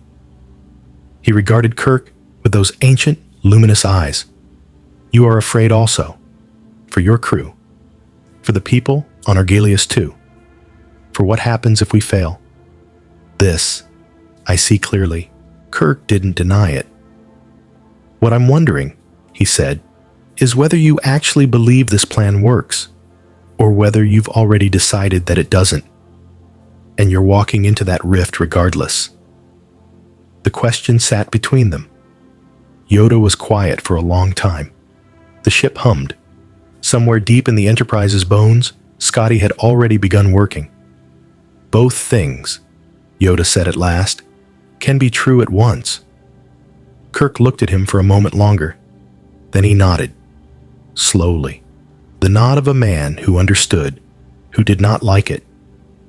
He regarded Kirk with those ancient, luminous eyes. You are afraid also, for your crew, for the people on Argalius too, for what happens if we fail. This, I see clearly. Kirk didn't deny it. What I'm wondering, he said, is whether you actually believe this plan works, or whether you've already decided that it doesn't, and you're walking into that rift regardless. The question sat between them. Yoda was quiet for a long time. The ship hummed. Somewhere deep in the Enterprise's bones, Scotty had already begun working. Both things, Yoda said at last, can be true at once. Kirk looked at him for a moment longer. Then he nodded, slowly. The nod of a man who understood, who did not like it,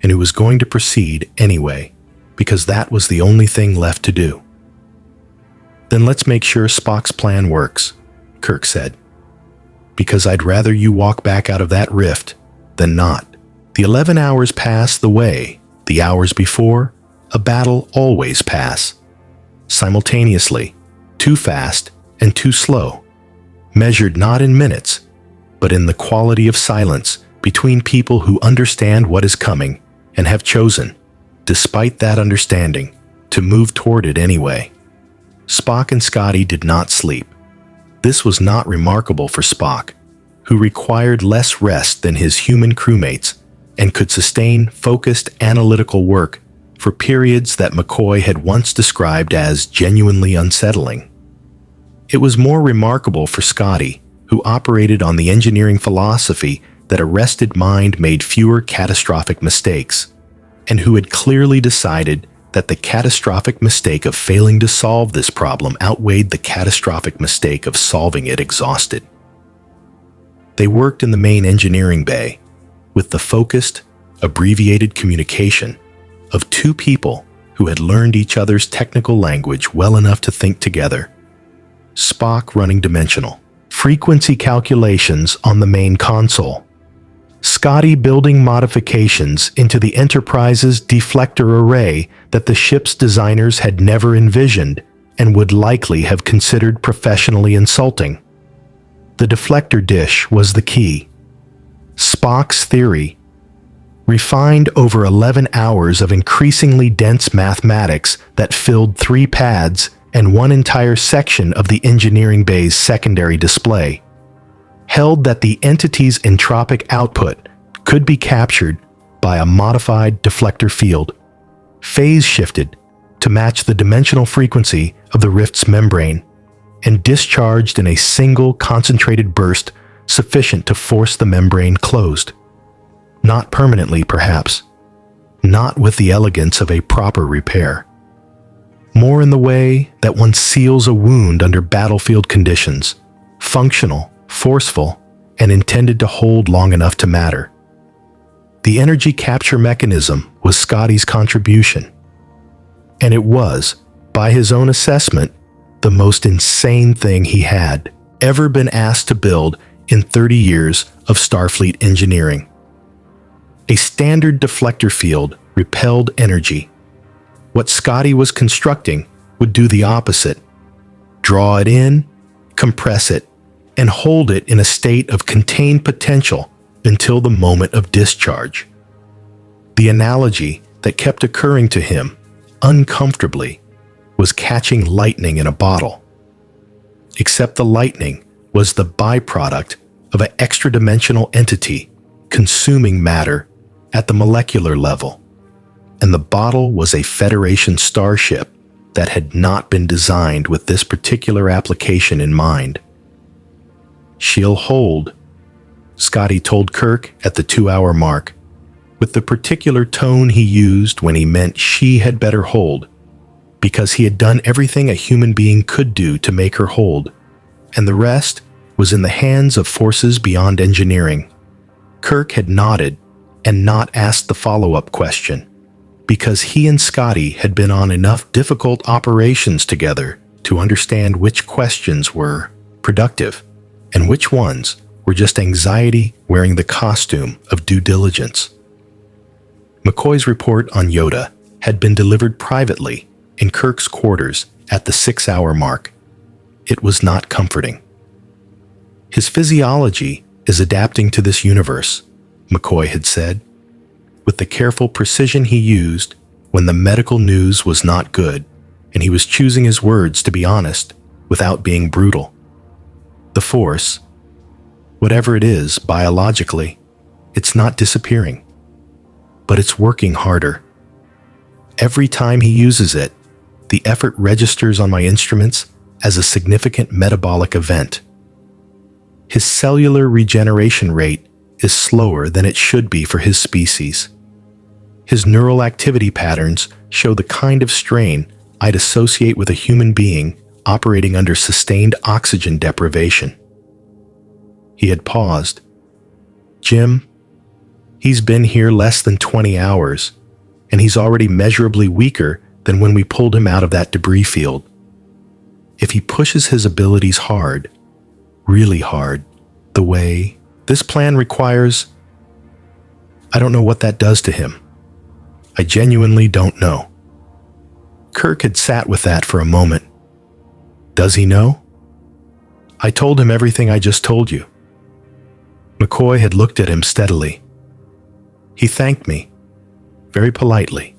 and who was going to proceed anyway, because that was the only thing left to do. Then let's make sure Spock's plan works, Kirk said. Because I'd rather you walk back out of that rift than not. The 11 hours pass the way the hours before a battle always pass. Simultaneously, too fast and too slow, measured not in minutes, but in the quality of silence between people who understand what is coming and have chosen, despite that understanding, to move toward it anyway. Spock and Scotty did not sleep. This was not remarkable for Spock, who required less rest than his human crewmates and could sustain focused analytical work for periods that McCoy had once described as genuinely unsettling. It was more remarkable for Scotty, who operated on the engineering philosophy that a rested mind made fewer catastrophic mistakes, and who had clearly decided that the catastrophic mistake of failing to solve this problem outweighed the catastrophic mistake of solving it exhausted. They worked in the main engineering bay with the focused, abbreviated communication of two people who had learned each other's technical language well enough to think together. Spock running dimensional frequency calculations on the main console. Scotty building modifications into the Enterprise's deflector array that the ship's designers had never envisioned and would likely have considered professionally insulting. The deflector dish was the key. Spock's theory, refined over 11 hours of increasingly dense mathematics that filled 3 pads and one entire section of the engineering bay's secondary display, held that the entity's entropic output could be captured by a modified deflector field, phase shifted to match the dimensional frequency of the rift's membrane and discharged in a single concentrated burst sufficient to force the membrane closed. Not permanently, perhaps. Not with the elegance of a proper repair. More in the way that one seals a wound under battlefield conditions, functional, forceful, and intended to hold long enough to matter. The energy capture mechanism was Scotty's contribution. And it was, by his own assessment, the most insane thing he had ever been asked to build in 30 years of Starfleet engineering. A standard deflector field repelled energy. What Scotty was constructing would do the opposite. Draw it in, compress it, and hold it in a state of contained potential until the moment of discharge. The analogy that kept occurring to him, uncomfortably, was catching lightning in a bottle. Except the lightning was the byproduct of an extra-dimensional entity consuming matter at the molecular level, and the bottle was a Federation starship that had not been designed with this particular application in mind. "She'll hold," Scotty told Kirk at the 2-hour mark, with the particular tone he used when he meant she had better hold, because he had done everything a human being could do to make her hold, and the rest was in the hands of forces beyond engineering. Kirk had nodded and not asked the follow-up question, because he and Scotty had been on enough difficult operations together to understand which questions were productive and which ones were just anxiety wearing the costume of due diligence. McCoy's report on Yoda had been delivered privately in Kirk's quarters at the 6-hour mark. It was not comforting. "His physiology is adapting to this universe," McCoy had said, with the careful precision he used when the medical news was not good and he was choosing his words to be honest without being brutal. "The Force, whatever it is biologically, it's not disappearing, but it's working harder. Every time he uses it, the effort registers on my instruments as a significant metabolic event. His cellular regeneration rate is slower than it should be for his species. His neural activity patterns show the kind of strain I'd associate with a human being operating under sustained oxygen deprivation." He had paused. "Jim, he's been here less than 20 hours, and he's already measurably weaker than when we pulled him out of that debris field. If he pushes his abilities hard, really hard, the way this plan requires, I don't know what that does to him. I genuinely don't know." Kirk had sat with that for a moment. "Does he know?" "I told him everything I just told you." McCoy had looked at him steadily. He thanked me, very politely,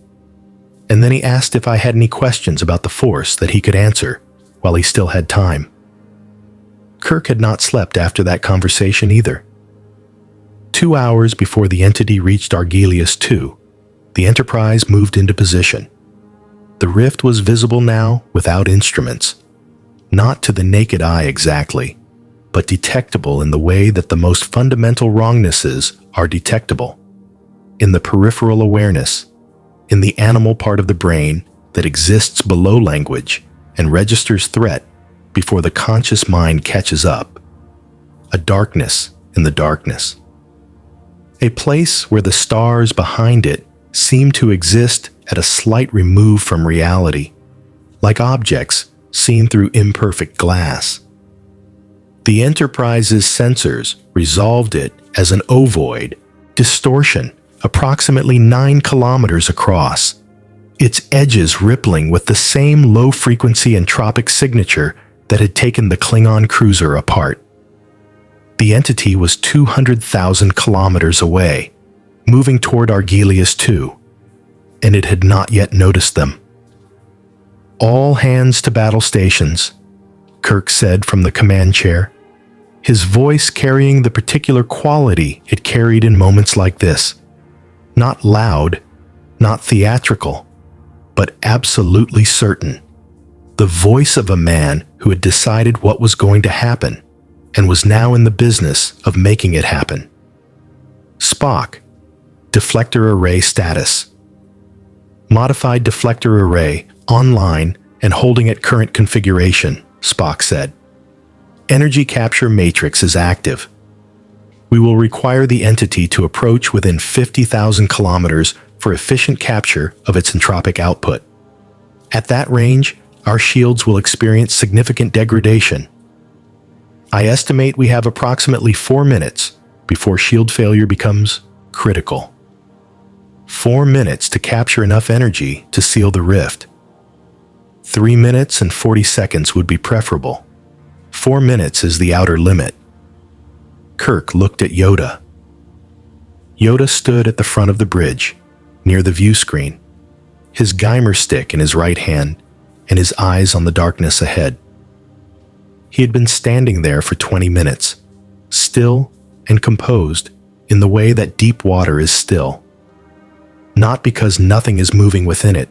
and then he asked if I had any questions about the Force that he could answer while he still had time. Kirk had not slept after that conversation either. 2 hours before the entity reached Argelius II, the Enterprise moved into position. The rift was visible now without instruments, not to the naked eye exactly, but detectable in the way that the most fundamental wrongnesses are detectable, in the peripheral awareness, in the animal part of the brain that exists below language and registers threat before the conscious mind catches up. A darkness in the darkness. A place where the stars behind it seem to exist at a slight remove from reality, like objects seen through imperfect glass. The Enterprise's sensors resolved it as an ovoid, distortion approximately 9 kilometers across, its edges rippling with the same low-frequency entropic signature that had taken the Klingon cruiser apart. The entity was 200,000 kilometers away, moving toward Argelius II, and it had not yet noticed them. "All hands to battle stations," Kirk said from the command chair, his voice carrying the particular quality it carried in moments like this. Not loud, not theatrical, but absolutely certain. The voice of a man who had decided what was going to happen and was now in the business of making it happen. Spock, deflector array status. Modified deflector array online and holding at current configuration, Spock said. Energy capture matrix is active. We will require the entity to approach within 50,000 kilometers for efficient capture of its entropic output. At that range, our shields will experience significant degradation. I estimate we have approximately 4 minutes before shield failure becomes critical. 4 minutes to capture enough energy to seal the rift. 3 minutes and 40 seconds would be preferable. 4 minutes is the outer limit. Kirk looked at Yoda. Yoda stood at the front of the bridge, near the view screen, his Geimer stick in his right hand and his eyes on the darkness ahead. He had been standing there for 20 minutes, still and composed in the way that deep water is still. Not because nothing is moving within it,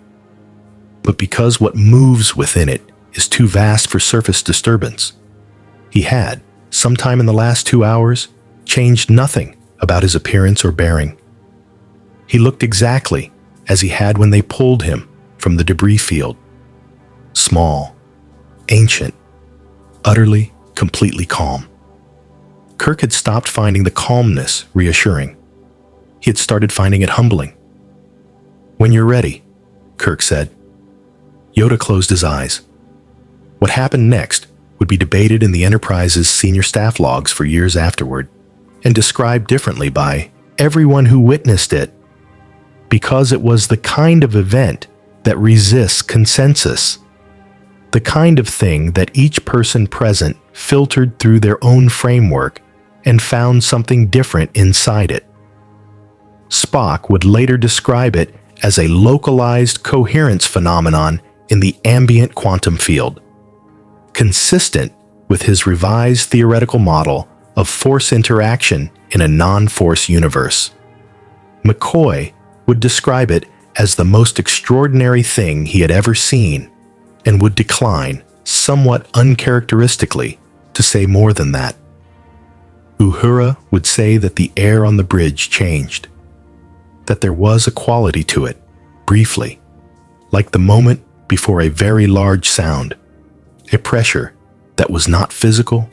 but because what moves within it is too vast for surface disturbance. He had, sometime in the last 2 hours, changed nothing about his appearance or bearing. He looked exactly as he had when they pulled him from the debris field. Small, ancient, utterly, completely calm. Kirk had stopped finding the calmness reassuring. He had started finding it humbling. "When you're ready," Kirk said. Yoda closed his eyes. What happened next would be debated in the Enterprise's senior staff logs for years afterward, and described differently by everyone who witnessed it, because it was the kind of event that resists consensus, the kind of thing that each person present filtered through their own framework and found something different inside it. Spock would later describe it as a localized coherence phenomenon in the ambient quantum field, consistent with his revised theoretical model of force interaction in a non-force universe. McCoy would describe it as the most extraordinary thing he had ever seen, and would decline, somewhat uncharacteristically, to say more than that. Uhura would say that the air on the bridge changed, that there was a quality to it, briefly, like the moment before a very large sound, a pressure that was not physical,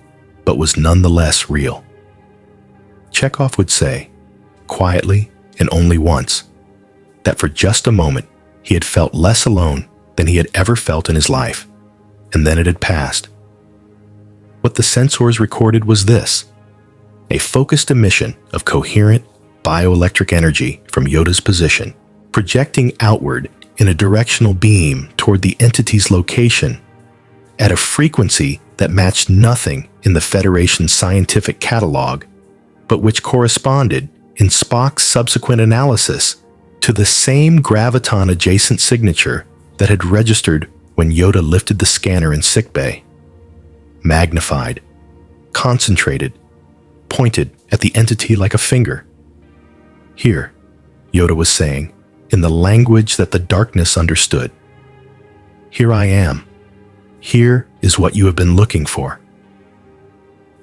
but was nonetheless real. Chekhov would say, quietly and only once, that for just a moment he had felt less alone than he had ever felt in his life, and then it had passed. What the sensors recorded was this: a focused emission of coherent bioelectric energy from Yoda's position, projecting outward in a directional beam toward the entity's location at a frequency that matched nothing in the Federation's scientific catalog, but which corresponded, in Spock's subsequent analysis, to the same graviton-adjacent signature that had registered when Yoda lifted the scanner in sickbay. Magnified, concentrated, pointed at the entity like a finger. "Here," Yoda was saying, in the language that the darkness understood. "Here I am. Here is what you have been looking for."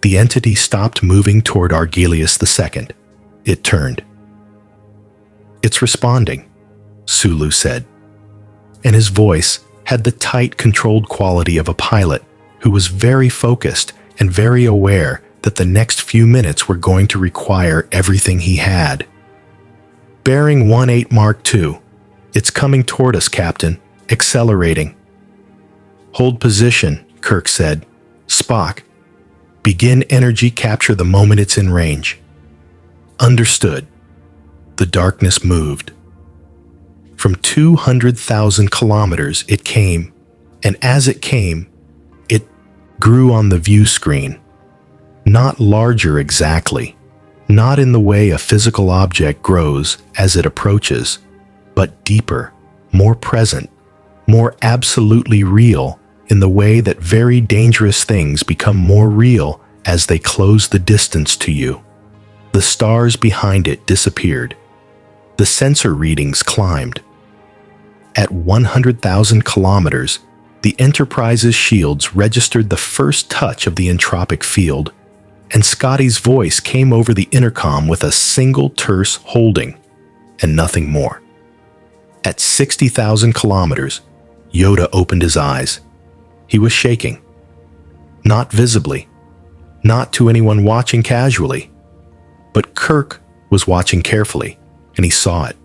The entity stopped moving toward Argelius II. It turned. "It's responding," Sulu said, and his voice had the tight, controlled quality of a pilot who was very focused and very aware that the next few minutes were going to require everything he had. "Bearing 18 Mark II. It's coming toward us, Captain. Accelerating." "Hold position," Kirk said. "Spock, begin energy capture the moment it's in range." "Understood." The darkness moved. From 200,000 kilometers it came, and as it came, it grew on the view screen. Not larger exactly, not in the way a physical object grows as it approaches, but deeper, more present, more absolutely real in the way that very dangerous things become more real as they close the distance to you. The stars behind it disappeared. The sensor readings climbed. At 100,000 kilometers, the Enterprise's shields registered the first touch of the entropic field, and Scotty's voice came over the intercom with a single terse holding, and nothing more. At 60,000 kilometers, Yoda opened his eyes. He was shaking. Not visibly, not to anyone watching casually, but Kirk was watching carefully, and he saw it.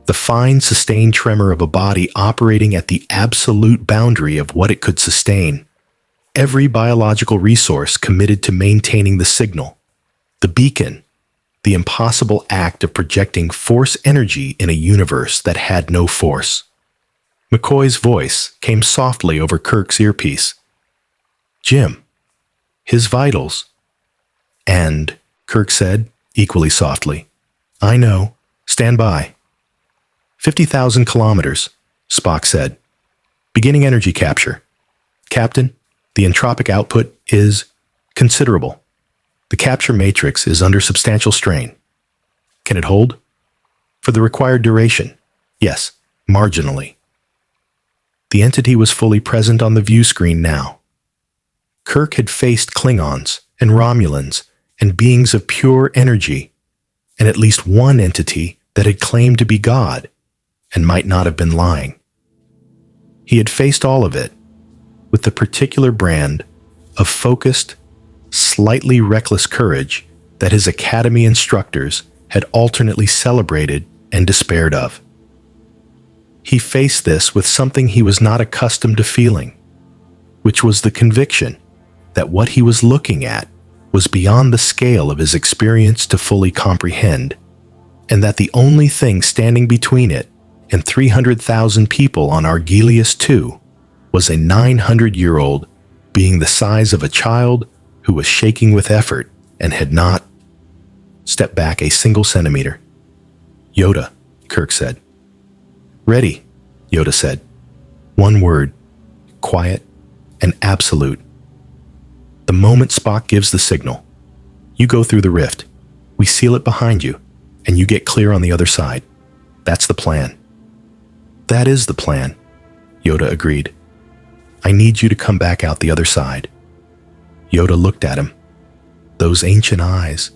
The fine, sustained tremor of a body operating at the absolute boundary of what it could sustain. Every biological resource committed to maintaining the signal. The beacon, the impossible act of projecting force energy in a universe that had no force. McCoy's voice came softly over Kirk's earpiece. "Jim, his vitals." "And," Kirk said, equally softly, "I know. Stand by." 50,000 kilometers, Spock said. "Beginning energy capture. Captain, the entropic output is considerable. The capture matrix is under substantial strain. Can it hold? For the required duration? Yes, marginally." The entity was fully present on the view screen now. Kirk had faced Klingons and Romulans and beings of pure energy, and at least one entity that had claimed to be God and might not have been lying. He had faced all of it with the particular brand of focused, slightly reckless courage that his academy instructors had alternately celebrated and despaired of. He faced this with something he was not accustomed to feeling, which was the conviction that what he was looking at was beyond the scale of his experience to fully comprehend, and that the only thing standing between it and 300,000 people on Argelius II was a 900-year-old being the size of a child who was shaking with effort and had not stepped back a single centimeter. "Yoda," Kirk said. "Ready," Yoda said. One word, quiet and absolute. "The moment Spock gives the signal, you go through the rift. We seal it behind you, and you get clear on the other side. That's the plan." "That is the plan," Yoda agreed. "I need you to come back out the other side." Yoda looked at him. Those ancient eyes,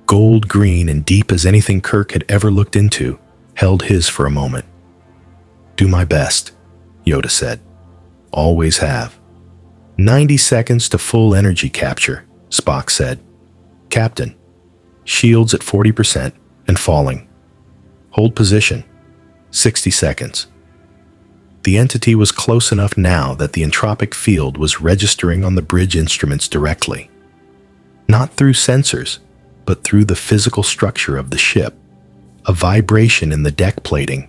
gold green and deep as anything Kirk had ever looked into, held his for a moment. "Do my best," Yoda said. "Always have." 90 seconds to full energy capture, Spock said. "Captain, shields at 40% and falling. Hold position. 60 seconds. The entity was close enough now that the entropic field was registering on the bridge instruments directly. Not through sensors, but through the physical structure of the ship. A vibration in the deck plating.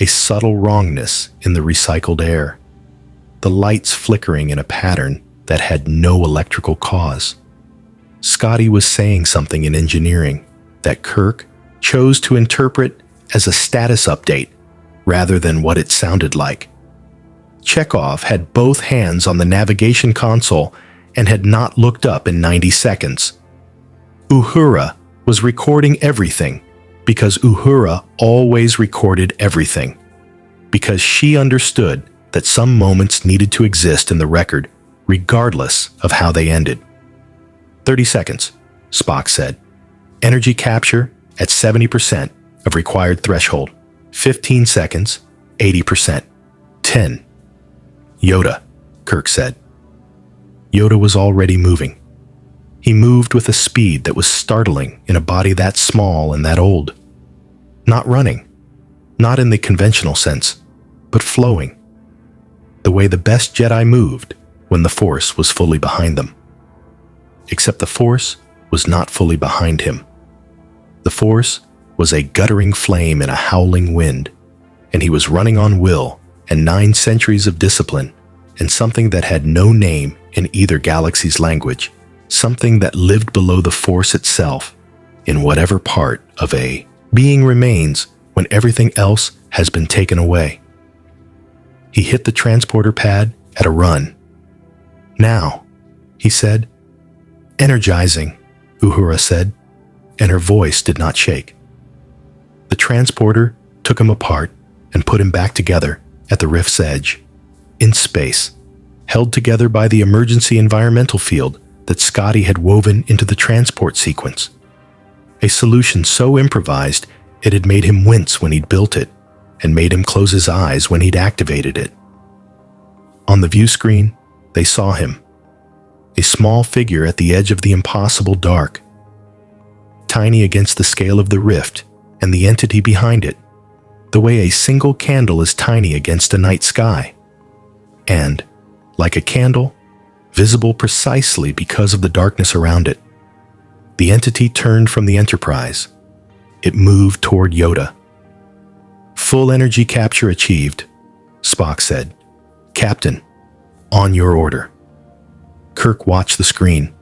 A subtle wrongness in the recycled air. The lights flickering in a pattern that had no electrical cause. Scotty was saying something in engineering that Kirk chose to interpret as a status update rather than what it sounded like. Chekhov had both hands on the navigation console and had not looked up in 90 seconds. Uhura was recording everything because Uhura always recorded everything. Because she understood that some moments needed to exist in the record regardless of how they ended. 30 seconds, Spock said. Energy capture at 70% of required threshold. 15 seconds, 80%. 10. Yoda, Kirk said. Yoda was already moving. He moved with a speed that was startling in a body that small and that old. Not running, not in the conventional sense, but flowing. The way the best Jedi moved when the Force was fully behind them. Except the Force was not fully behind him. The Force was a guttering flame in a howling wind, and he was running on will and 9 centuries of discipline and something that had no name in either galaxy's language, something that lived below the Force itself in whatever part of a being remains when everything else has been taken away. He hit the transporter pad at a run. "Now," he said. "Energizing," Uhura said, and her voice did not shake. The transporter took him apart and put him back together at the rift's edge, in space, held together by the emergency environmental field that Scotty had woven into the transport sequence. A solution so improvised it had made him wince when he'd built it, and made him close his eyes when he'd activated it. On the view screen, they saw him, a small figure at the edge of the impossible dark, tiny against the scale of the rift and the entity behind it, the way a single candle is tiny against a night sky. And, like a candle, visible precisely because of the darkness around it, the entity turned from the Enterprise. It moved toward Yoda. "Full energy capture achieved," Spock said. "Captain, on your order." Kirk watched the screen.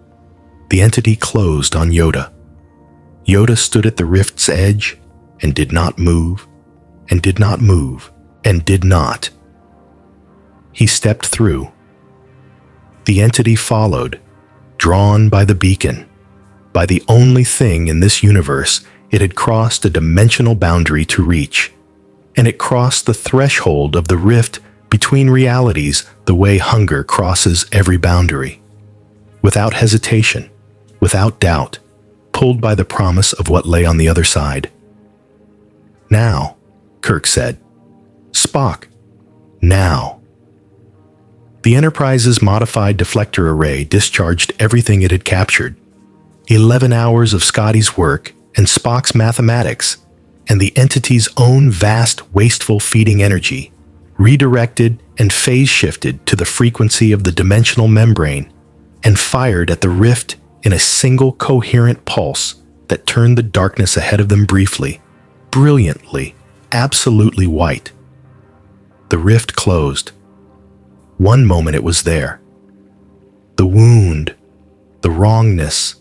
The entity closed on Yoda. Yoda stood at the rift's edge and did not move, and did not move, and did not. He stepped through. The entity followed, drawn by the beacon, by the only thing in this universe it had crossed a dimensional boundary to reach, and it crossed the threshold of the rift between realities the way hunger crosses every boundary. Without hesitation, without doubt, pulled by the promise of what lay on the other side. "Now," Kirk said. "Spock, now." The Enterprise's modified deflector array discharged everything it had captured. 11 hours of Scotty's work and Spock's mathematics, and the entity's own vast, wasteful feeding energy, redirected and phase-shifted to the frequency of the dimensional membrane, and fired at the rift in a single coherent pulse that turned the darkness ahead of them briefly, brilliantly, absolutely white. The rift closed. One moment it was there. The wound, the wrongness,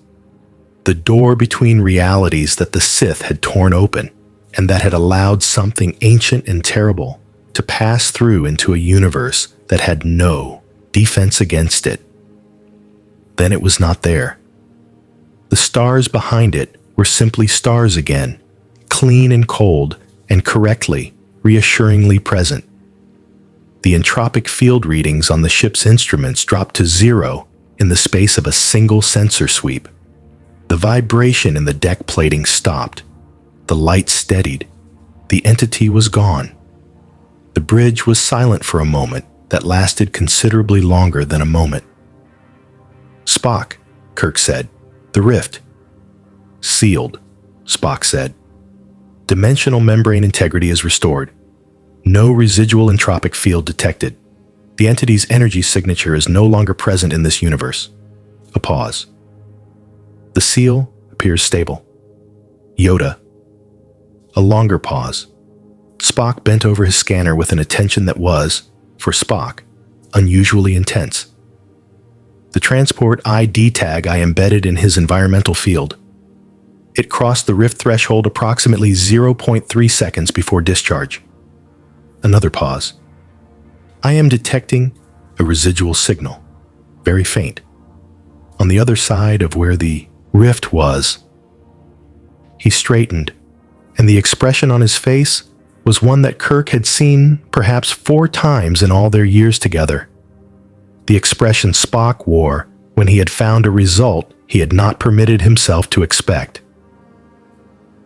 the door between realities that the Sith had torn open and that had allowed something ancient and terrible to pass through into a universe that had no defense against it. Then it was not there. The stars behind it were simply stars again, clean and cold and correctly, reassuringly present. The entropic field readings on the ship's instruments dropped to 0 in the space of a single sensor sweep. The vibration in the deck plating stopped. The light steadied. The entity was gone. The bridge was silent for a moment that lasted considerably longer than a moment. "Spock," Kirk said. "The rift." "Sealed," Spock said. "Dimensional membrane integrity is restored. No residual entropic field detected. The entity's energy signature is no longer present in this universe." A pause. "The seal appears stable." "Yoda." A longer pause. Spock bent over his scanner with an attention that was, for Spock, unusually intense. "The transport ID tag I embedded in his environmental field. It crossed the rift threshold approximately 0.3 seconds before discharge." Another pause. "I am detecting a residual signal, very faint, on the other side of where the rift was." He straightened, and the expression on his face was one that Kirk had seen perhaps 4 times in all their years together. The expression Spock wore when he had found a result he had not permitted himself to expect.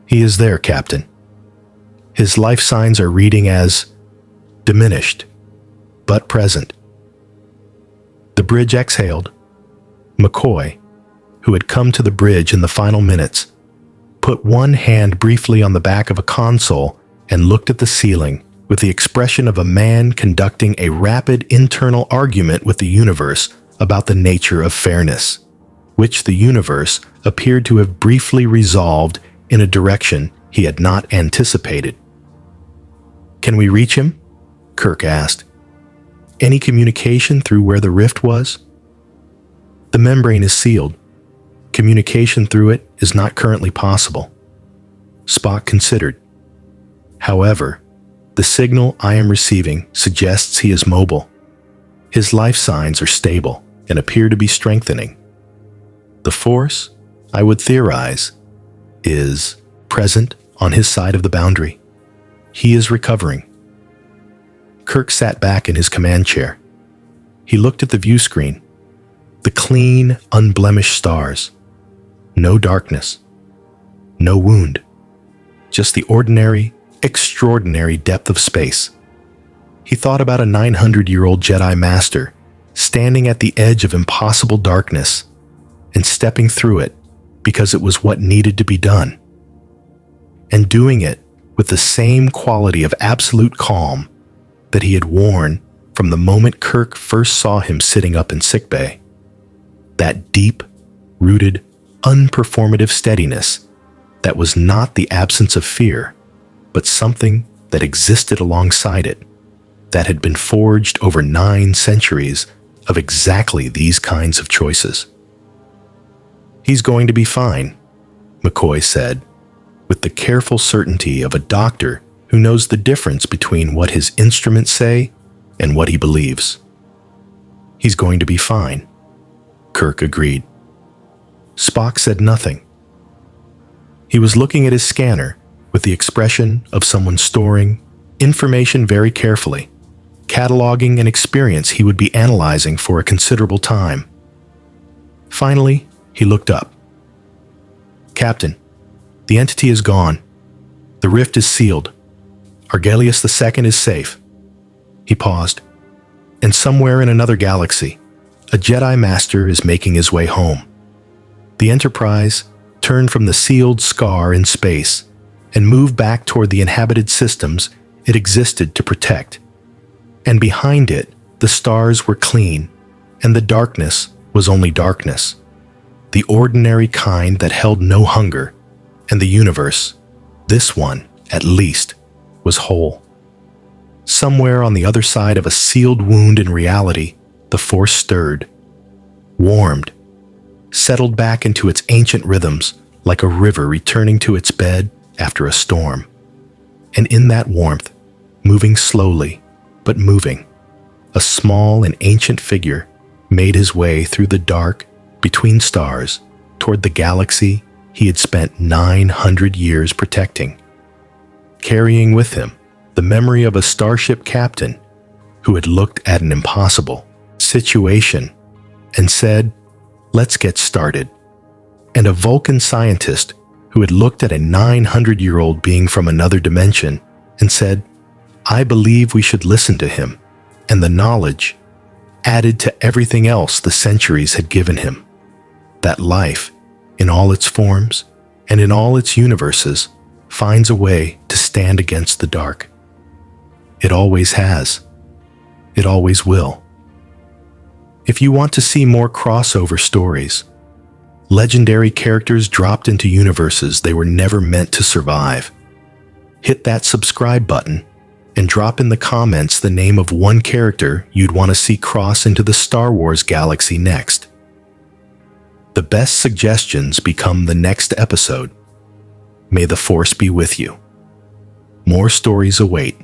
"He is there, Captain. His life signs are reading as diminished, but present." The bridge exhaled. McCoy, who had come to the bridge in the final minutes, put one hand briefly on the back of a console and looked at the ceiling with the expression of a man conducting a rapid internal argument with the universe about the nature of fairness, which the universe appeared to have briefly resolved in a direction he had not anticipated. "Can we reach him?" Kirk asked. "Any communication through where the rift was?" "The membrane is sealed. Communication through it is not currently possible." Spock considered. "However, the signal I am receiving suggests he is mobile. His life signs are stable and appear to be strengthening. The Force, I would theorize, is present on his side of the boundary. He is recovering. Kirk sat back in his command chair. He looked at the view screen. The clean, unblemished stars. No darkness. No wound. Just the ordinary, extraordinary depth of space. He thought about a 900-year-old Jedi Master standing at the edge of impossible darkness and stepping through it because it was what needed to be done. And doing it with the same quality of absolute calm that he had worn from the moment Kirk first saw him sitting up in sickbay. That deep-rooted, unperformative steadiness that was not the absence of fear, but something that existed alongside it, that had been forged over 9 centuries of exactly these kinds of choices. "He's going to be fine," McCoy said, with the careful certainty of a doctor who knows the difference between what his instruments say and what he believes. "He's going to be fine," Kirk agreed. Spock said nothing. He was looking at his scanner with the expression of someone storing information very carefully, cataloging an experience he would be analyzing for a considerable time. Finally, he looked up. "Captain, the entity is gone. The rift is sealed. Argelius II is safe." He paused. "And somewhere in another galaxy, a Jedi Master is making his way home." The Enterprise turned from the sealed scar in space and moved back toward the inhabited systems it existed to protect. And behind it, the stars were clean, and the darkness was only darkness. The ordinary kind that held no hunger, and the universe, this one, at least, was whole. Somewhere on the other side of a sealed wound in reality, the Force stirred, warmed, settled back into its ancient rhythms like a river returning to its bed after a storm. And in that warmth, moving slowly, but moving, a small and ancient figure made his way through the dark between stars toward the galaxy he had spent 900 years protecting, carrying with him the memory of a starship captain who had looked at an impossible situation and said, "Let's get started," and a Vulcan scientist who had looked at a 900-year-old being from another dimension and said, "I believe we should listen to him," and the knowledge added to everything else the centuries had given him, that life, in all its forms and in all its universes, finds a way to stand against the dark. It always has. It always will. If you want to see more crossover stories, legendary characters dropped into universes they were never meant to survive, hit that subscribe button and drop in the comments the name of one character you'd want to see cross into the Star Wars galaxy next. The best suggestions become the next episode. May the Force be with you. More stories await.